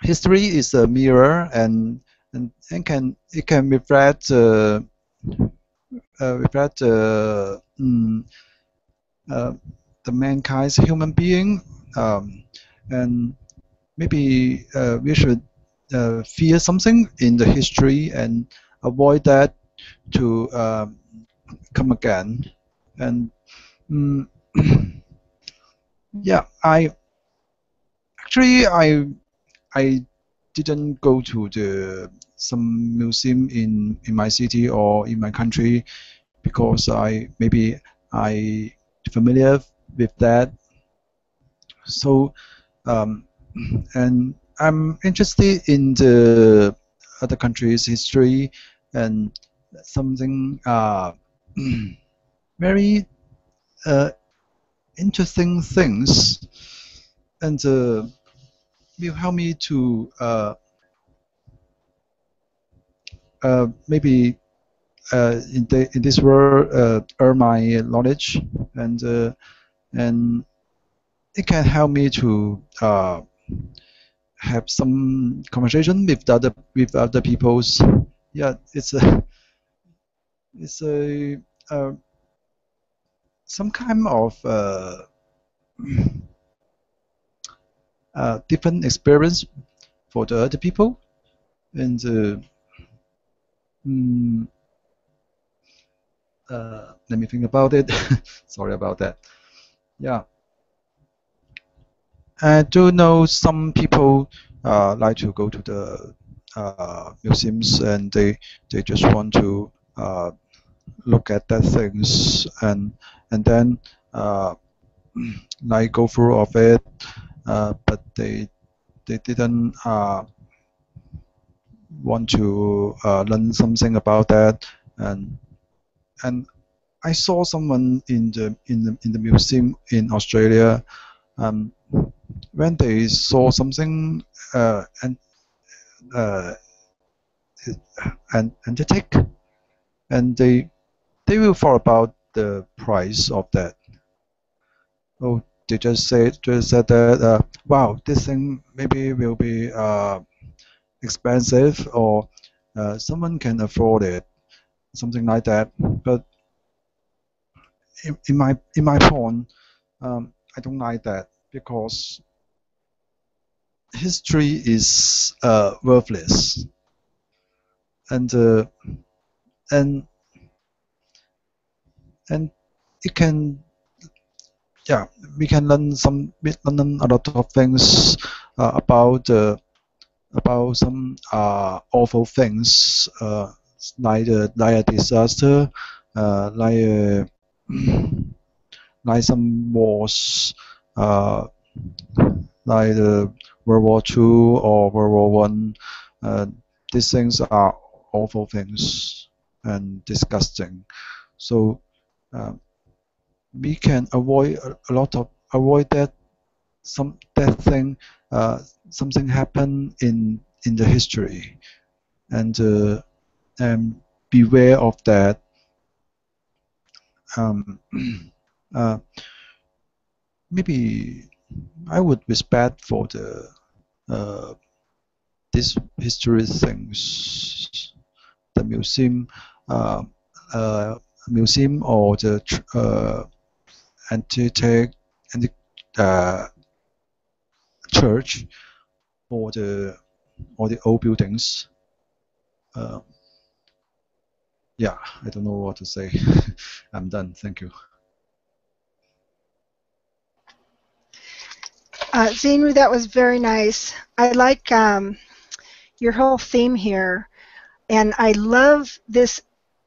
[SPEAKER 2] history is a mirror, and it can reflect reflect the mankind's human being, and maybe we should fear something in the history and avoid that to come again. And mm, yeah, I didn't go to the some museum in my city or in my country because I familiar with that. So and I'm interested in the other countries' history and something very interesting things, and will help me to maybe in this world earn my knowledge, and it can help me to have some conversation with other peoples. Yeah, it's a some kind of different experience for the other people, and mm, let me think about it. Sorry about that. Yeah, I do know some people like to go to the museums, and they just want to look at that things, and then like go through of it, but they didn't want to learn something about that, and I saw someone in the museum in Australia. When they saw something uh, and they take, and they will thought about the price of that. Oh, they just said that wow, this thing maybe will be expensive, or someone can afford it, something like that. But in my point, I don't like that, because history is worthless, and and and it can, yeah, we can learn a lot of things about some awful things, like a disaster, like like some wars, uh, like the World War II or World War One. These things are awful things and disgusting. So we can avoid a lot of avoid that that thing, something happen in the history, and beware of that. Um, uh, Maybe I would respect for the this history things, the museum, uh, uh, museum, or the antique uh, church, or the old buildings. Uh, yeah, I don't know what to say. I'm done. Thank you.
[SPEAKER 1] Xinru, that was very nice. I like your whole theme here, and I love this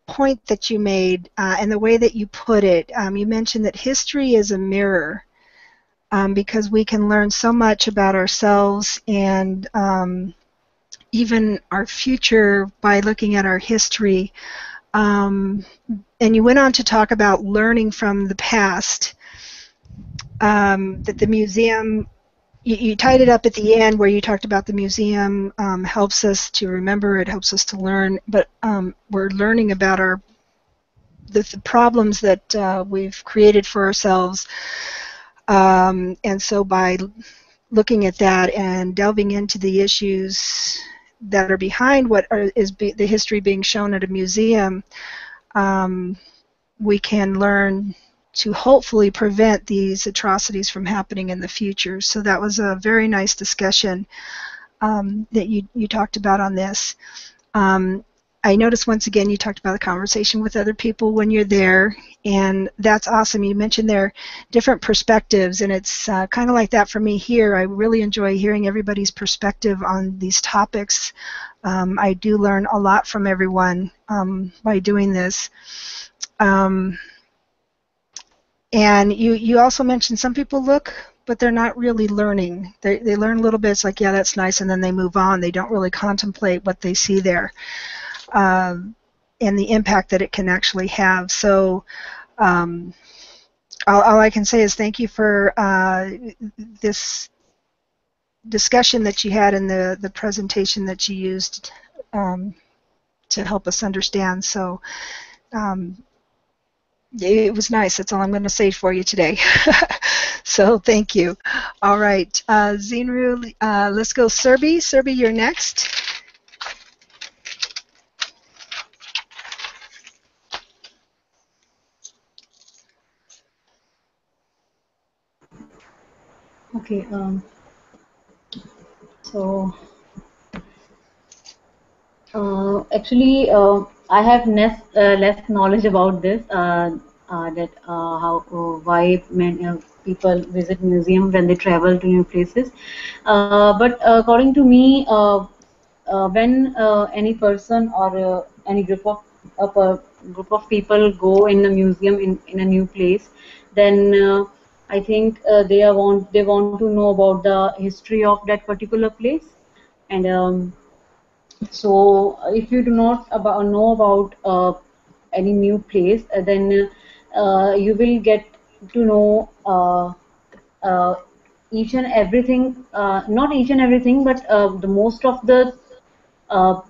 [SPEAKER 1] point that you made and the way that you put it. You mentioned that history is a mirror, because we can learn so much about ourselves and even our future by looking at our history. And you went on to talk about learning from the past, that the museum, you tied it up at the end where you talked about the museum helps us to remember, it helps us to learn, but we're learning about the problems that we've created for ourselves. And so by looking at that and delving into the issues that are behind what is the history being shown at a museum, we can learn to hopefully prevent these atrocities from happening in the future. So that was a very nice discussion that you talked about on this. I noticed once again you talked about the conversation with other people when you're there, and that's awesome. You mentioned there different perspectives, and it's kind of like that for me here. I really enjoy hearing everybody's perspective on these topics. I do learn a lot from everyone by doing this. And you also mentioned some people look, but they're not really learning. They learn a little bit. It's like, yeah, that's nice, and then they move on. They don't really contemplate what they see there. And the impact that it can actually have. So all I can say is thank you for this discussion that you had and the presentation that you used to help us understand. So it was nice. That's all I'm going to say for you today. So thank you. All right, Xinru, let's go Serbi. Serbi, you're next.
[SPEAKER 4] Okay. So actually, I have less knowledge about this. That how why many people visit museum when they travel to new places. But according to me, when any person or any group of people go in a museum in a new place, then I think they want to know about the history of that particular place, and so if you do not know about any new place, then you will get to know uh, each and everything, not each and everything, but the most of the uh,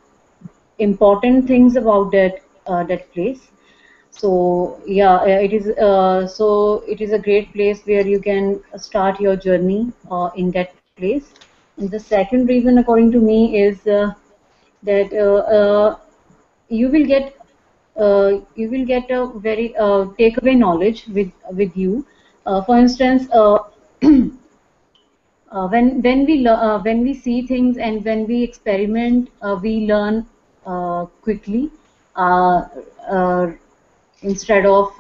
[SPEAKER 4] important things about that place. So yeah, it is a great place where you can start your journey in that place. And the second reason, according to me, is that you will get a very takeaway knowledge with you. For instance, when we see things and when we experiment, we learn quickly uh, uh, instead of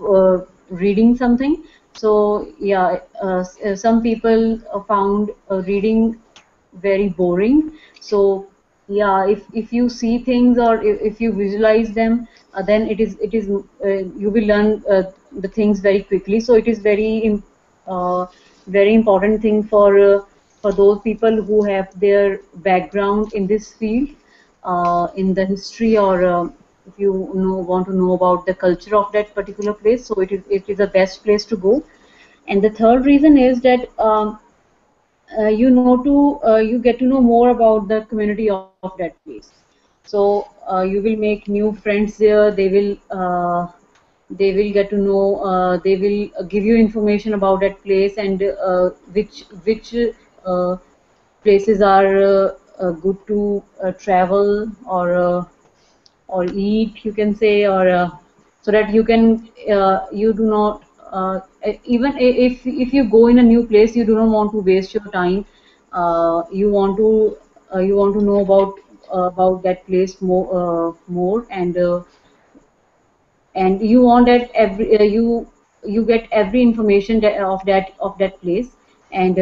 [SPEAKER 4] reading something. So yeah, some people found reading very boring. So yeah, if you see things or if you visualize them, then it is you will learn the things very quickly. So it is uh, very important thing for those people who have their background in this field, in the history, or if you want to know about the culture of that particular place. So it is the best place to go. And the third reason is that you get to know more about the community of that place. So you will make new friends there. They will get to know. They will give you information about that place, and which uh, places are good to travel or eat, you can say, or so that you do not even if you go in a new place, you do not want to waste your time. You want to know about that place more, and you want that you get every information of that place. And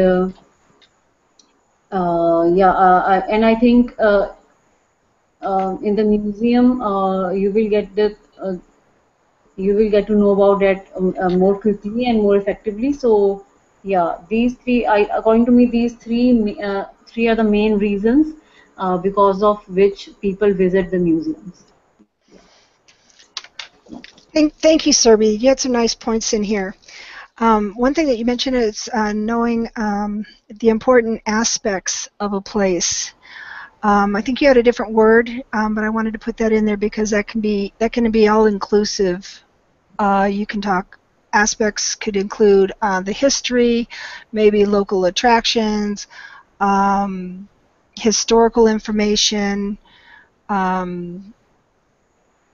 [SPEAKER 4] yeah, and I think in the museum you will get to know about that more quickly and more effectively. So yeah, according to me, three are the main reasons because of which people visit the museums.
[SPEAKER 1] Thank you, Serbi. You had some nice points in here. One thing that you mentioned is knowing the important aspects of a place. I think you had a different word, but I wanted to put that in there because that can be all inclusive. You can talk. Aspects could include the history, maybe local attractions, um, historical information, um,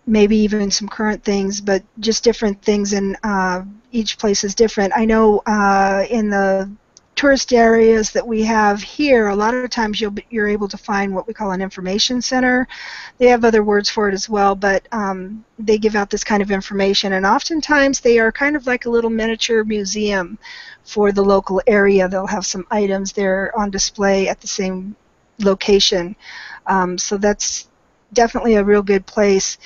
[SPEAKER 1] maybe even some current things, but just different things, and each place is different. I know in the tourist areas that we have here, a lot of times you're able to find what we call an information center. They have other words for it as well, but they give out this kind of information, and oftentimes they are kind of like a little miniature museum for the local area. They'll have some items there on display at the same location. So that's definitely a real good place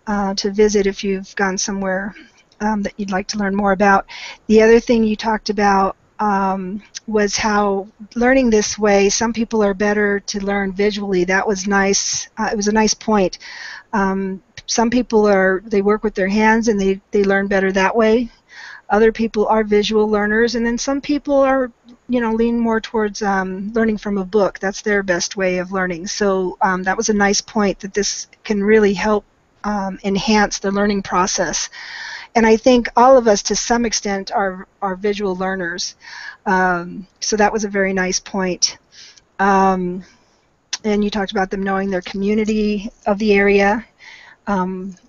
[SPEAKER 1] to visit if you've gone somewhere that you'd like to learn more about. The other thing you talked about was how learning this way, some people are better to learn visually. That was nice. It was a nice point. Some people they work with their hands and they learn better that way. Other people are visual learners, and then some people are, lean more towards learning from a book. That's their best way of learning. So that was a nice point, that this can really help enhance the learning process. And I think all of us, to some extent, are visual learners. So that was a very nice point. And you talked about them knowing their community of the area,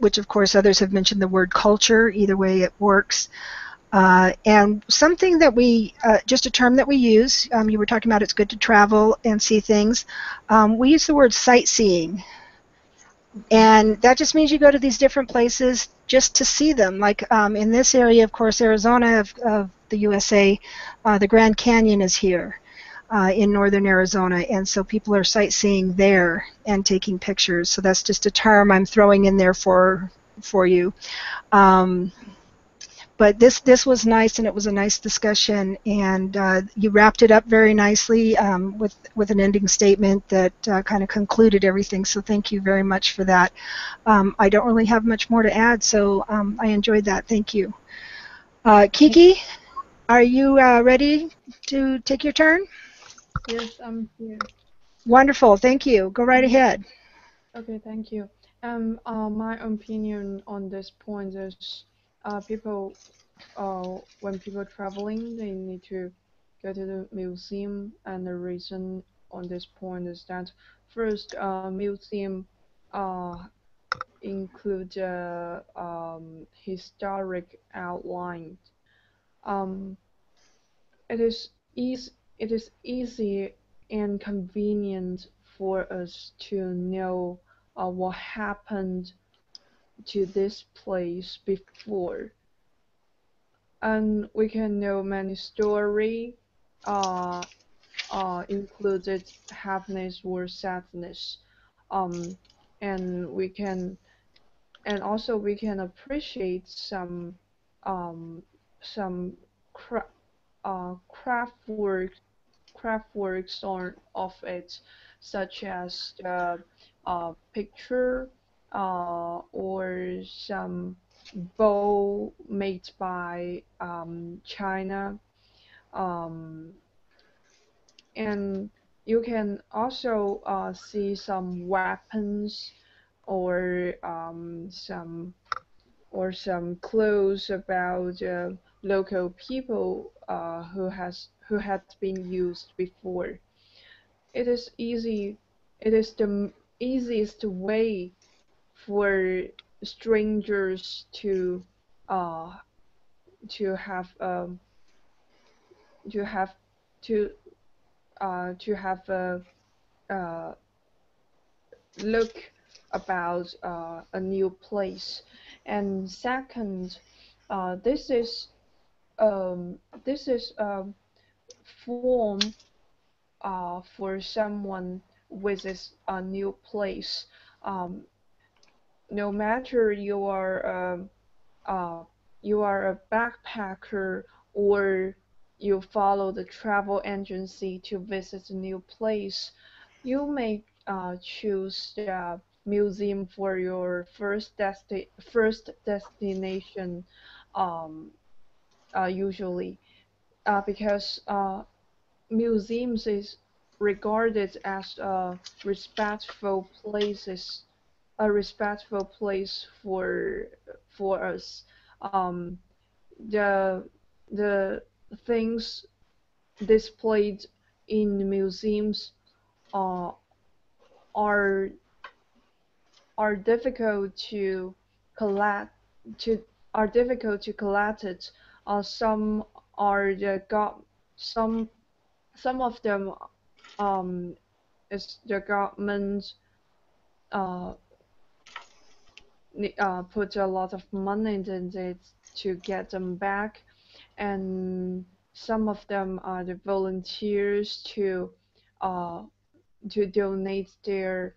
[SPEAKER 1] which of course others have mentioned the word culture. Either way it works. And something that just a term that we use, you were talking about it's good to travel and see things. We use the word sightseeing. And that just means you go to these different places just to see them. Like in this area, of course, Arizona of the USA, the Grand Canyon is here in northern Arizona, and so people are sightseeing there and taking pictures. So that's just a term I'm throwing in there for you. But this was nice, and it was a nice discussion, and you wrapped it up very nicely with an ending statement that kind of concluded everything. So thank you very much for that. I don't really have much more to add, so I enjoyed that. Thank you. Kiki, are you ready to take your turn?
[SPEAKER 3] Yes, I'm here.
[SPEAKER 1] Wonderful. Thank you. Go right ahead.
[SPEAKER 3] Okay, thank you. My opinion on this point is, people, when people traveling, they need to go to the museum, and the reason on this point is that first, museum, include historic outline. Um, it is easy. It is easy and convenient for us to know what happened to this place before, and we can know many story, uh, included happiness or sadness, um, and we can, and also we can appreciate um, some cra craft works on of it, such as the picture, or some bow made by China, um, and you can also see some weapons, or some clues about local people who had been used before. It is easy. It is the easiest way for strangers uh to have to have to to have a uh, look about a new place. And second, this is this is a form for someone visits a new place. Um, no matter uh, you are a backpacker, or you follow the travel agency to visit a new place, you may choose the museum for your first destination, um, usually, because museums is regarded as a respectful place for us. Um, the the things displayed in museums uh, are are difficult to collect to are difficult to collect it. Some are the gov some some of them um is the government uh, put a lot of money into it to get them back, and some of them are the volunteers uh, to donate their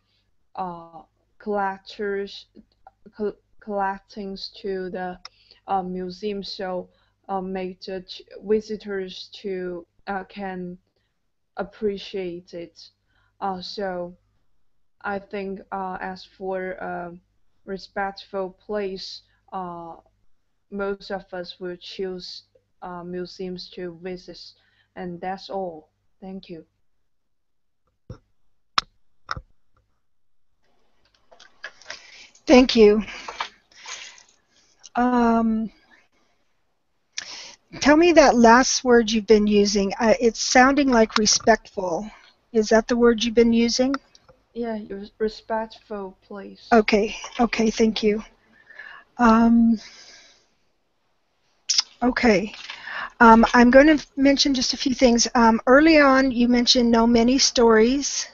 [SPEAKER 3] uh, collectors collectings to the museum, so make the visitors to can appreciate it. So I think, as for a respectful place, most of us will choose museums to visit, and that's all. Thank you.
[SPEAKER 1] Thank you. Um, Tell me that last word you've been using. It's sounding like respectful. Is that the word you've been using?
[SPEAKER 3] Yeah, your respectful place.
[SPEAKER 1] Okay, okay, thank you. Um, okay, I'm going to mention just a few things. Early on, you mentioned no many stories.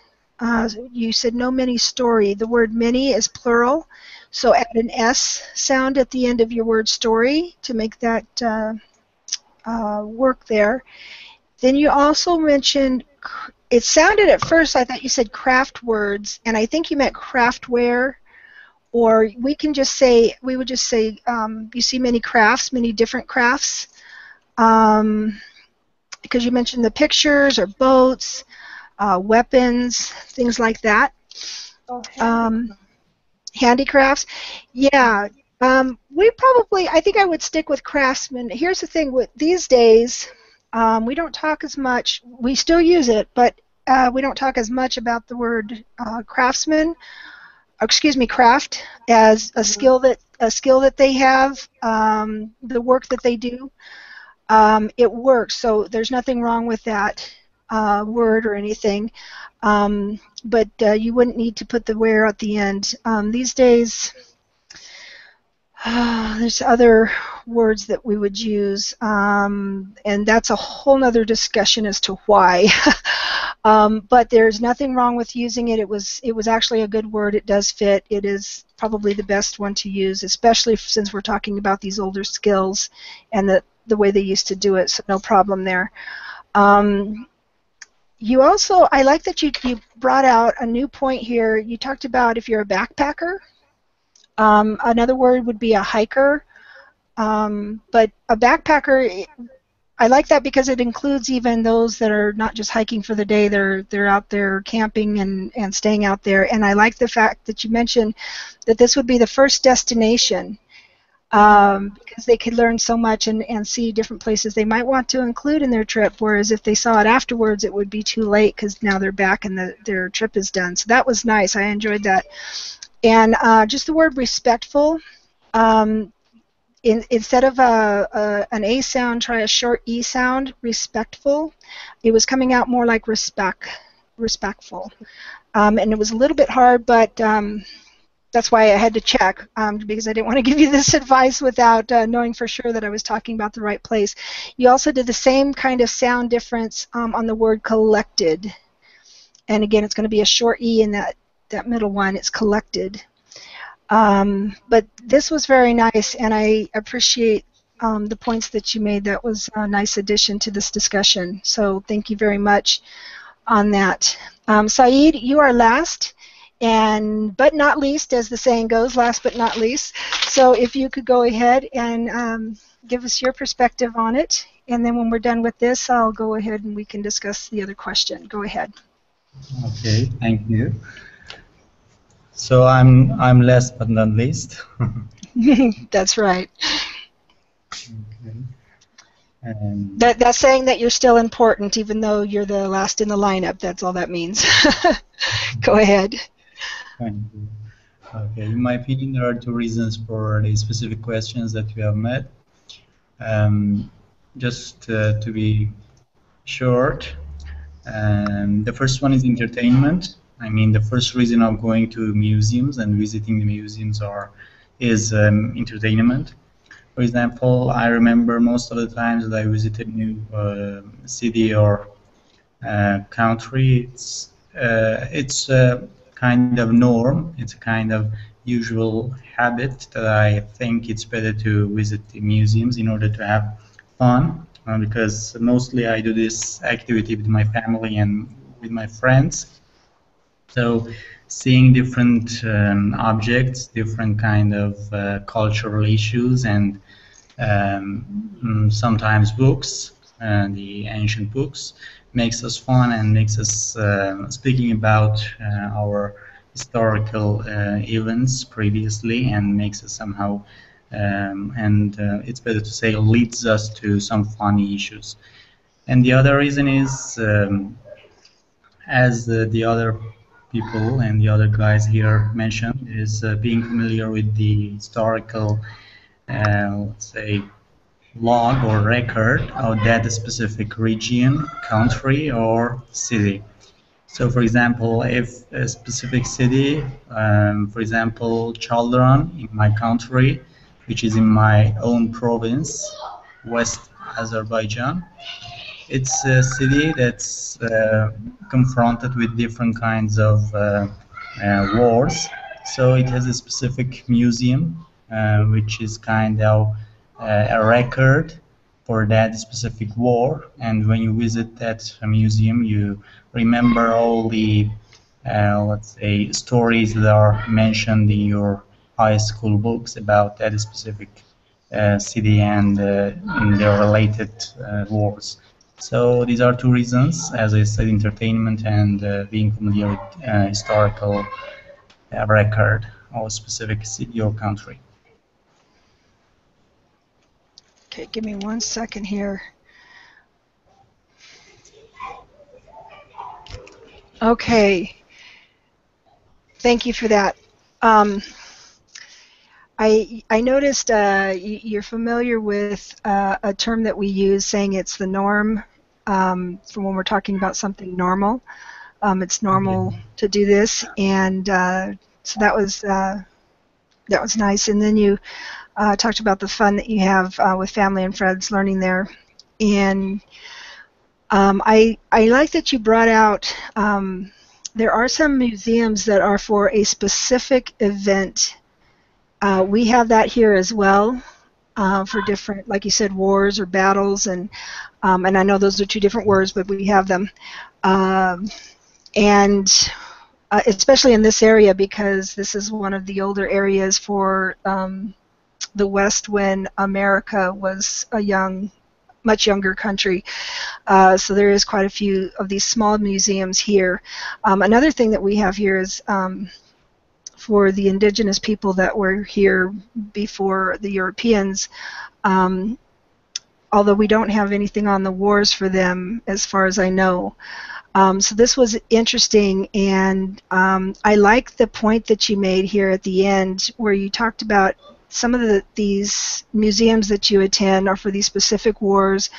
[SPEAKER 1] You said no many story. The word many is plural, so add an S sound at the end of your word story to make that work there. Then you also mentioned, it sounded at first, I thought you said craft words, and I think you meant craftware Or we can just say, we would just say, you see many crafts, many different crafts. Because you mentioned the pictures or boats, weapons, things like that.
[SPEAKER 3] Oh,
[SPEAKER 1] Handicrafts. Yeah. We probably, I think I would stick with craftsman. Here's the thing with these days, we don't talk as much. We still use it, but we don't talk as much about the word craftsman, excuse me, craft, as a skill that they have, the work that they do. It works, so there's nothing wrong with that word or anything. But you wouldn't need to put the where at the end. These days, there's other words that we would use, and that's a whole nother discussion as to why. But there's nothing wrong with using it. It was actually a good word. It does fit. It is probably the best one to use, especially since we're talking about these older skills and the way they used to do it, so no problem there. You also, I like that you brought out a new point here. You talked about if you're a backpacker. Another word would be a hiker. But a backpacker, I like that because it includes even those that are not just hiking for the day. They're out there camping and staying out there. And I like the fact that you mentioned that this would be the first destination, because they could learn so much and see different places they might want to include in their trip, whereas if they saw it afterwards, it would be too late because now they're back and their trip is done. So that was nice. I enjoyed that. And just the word respectful. Instead of an A sound, try a short E sound, respectful. It was coming out more like respectful. And it was a little bit hard, but that's why I had to check, because I didn't want to give you this advice without knowing for sure that I was talking about the right place. You also did the same kind of sound difference on the word collected. And again, it's going to be a short E in that middle one. It's collected. But this was very nice, and I appreciate the points that you made. That was a nice addition to this discussion. So thank you very much on that. Saeed, you are last, but not least, as the saying goes, last but not least. So if you could go ahead and give us your perspective on it, and then when we're done with this, I'll go ahead and we can discuss the other question. Go ahead.
[SPEAKER 6] Okay, thank you. So I'm last but not least.
[SPEAKER 1] That's right.
[SPEAKER 6] Okay.
[SPEAKER 1] That's saying that you're still important, even though you're the last in the lineup. That's all that means. Go ahead.
[SPEAKER 6] Thank you. Okay, in my opinion, there are two reasons for the specific questions that you have met. Just to be short, the first one is entertainment. I mean, the first reason of going to museums and visiting the museums is entertainment. For example, I remember most of the times that I visited new city or country, it's a kind of norm. It's a kind of usual habit that I think it's better to visit the museums in order to have fun. Because mostly I do this activity with my family and with my friends. So seeing different objects, different kind of cultural issues, and sometimes books, the ancient books, makes us fun and makes us speaking about our historical events previously, and makes us somehow, it's better to say, leads us to some funny issues. And the other reason is, as the other people and the other guys here mentioned, is being familiar with the historical, let's say, log or record of that specific region, country, or city. So, for example, if a specific city, for example, Chaldiran in my country, which is in my own province, West Azerbaijan, it's a city that's confronted with different kinds of wars. So it has a specific museum, which is kind of a record for that specific war. And when you visit that museum, you remember all the, let's say, stories that are mentioned in your high school books about that specific city and their related wars. So these are two reasons, as I said, entertainment and being familiar with historical record of a specific city or country.
[SPEAKER 1] Okay, give me 1 second here. Okay. Thank you for that. I noticed you're familiar with a term that we use saying it's the norm for when we're talking about something normal. It's normal to do this, and so that was nice. And then you talked about the fun that you have with family and friends learning there, and I like that you brought out. There are some museums that are for a specific event. We have that here as well for different, like you said, wars or battles, and I know those are two different words, but we have them. And especially in this area, because this is one of the older areas for the West when America was a much younger country. So there is quite a few of these small museums here. Another thing that we have here is for the indigenous people that were here before the Europeans, although we don't have anything on the wars for them as far as I know. So this was interesting, and I like the point that you made here at the end where you talked about some of these museums that you attend are for these specific wars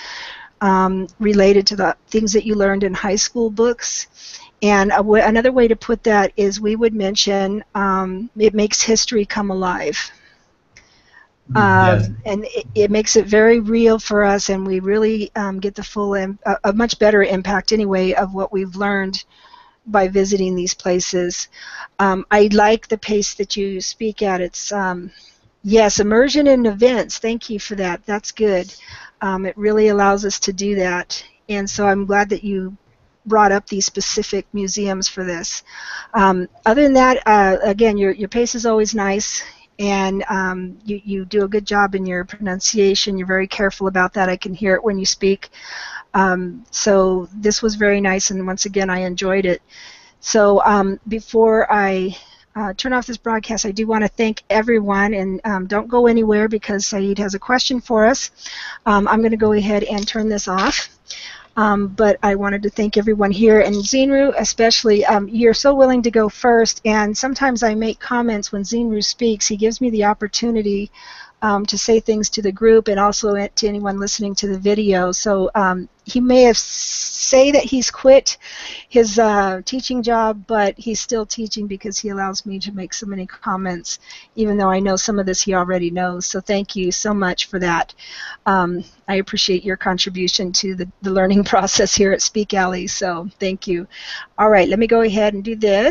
[SPEAKER 1] related to the things that you learned in high school books. And another way to put that is we would mention it makes history come alive.
[SPEAKER 6] Yes.
[SPEAKER 1] And it makes it very real for us, and we really get the full, a much better impact anyway of what we've learned by visiting these places. I like the pace that you speak at. It's, yes, immersion in events. Thank you for that. That's good. It really allows us to do that. And so I'm glad that you brought up these specific museums for this. Other than that, again, your pace is always nice, and you do a good job in your pronunciation. You're very careful about that. I can hear it when you speak. So this was very nice, and once again, I enjoyed it. So before I turn off this broadcast, I do want to thank everyone, and don't go anywhere because Saeed has a question for us. I'm going to go ahead and turn this off. But I wanted to thank everyone here, and Zinru especially. You're so willing to go first, and sometimes I make comments when Zinru speaks. He gives me the opportunity to say things to the group and also to anyone listening to the video. So he may have say that he's quit his teaching job, but he's still teaching because he allows me to make so many comments, even though I know some of this he already knows. So thank you so much for that. I appreciate your contribution to the learning process here at Speak Alley, so thank you. All right, let me go ahead and do this.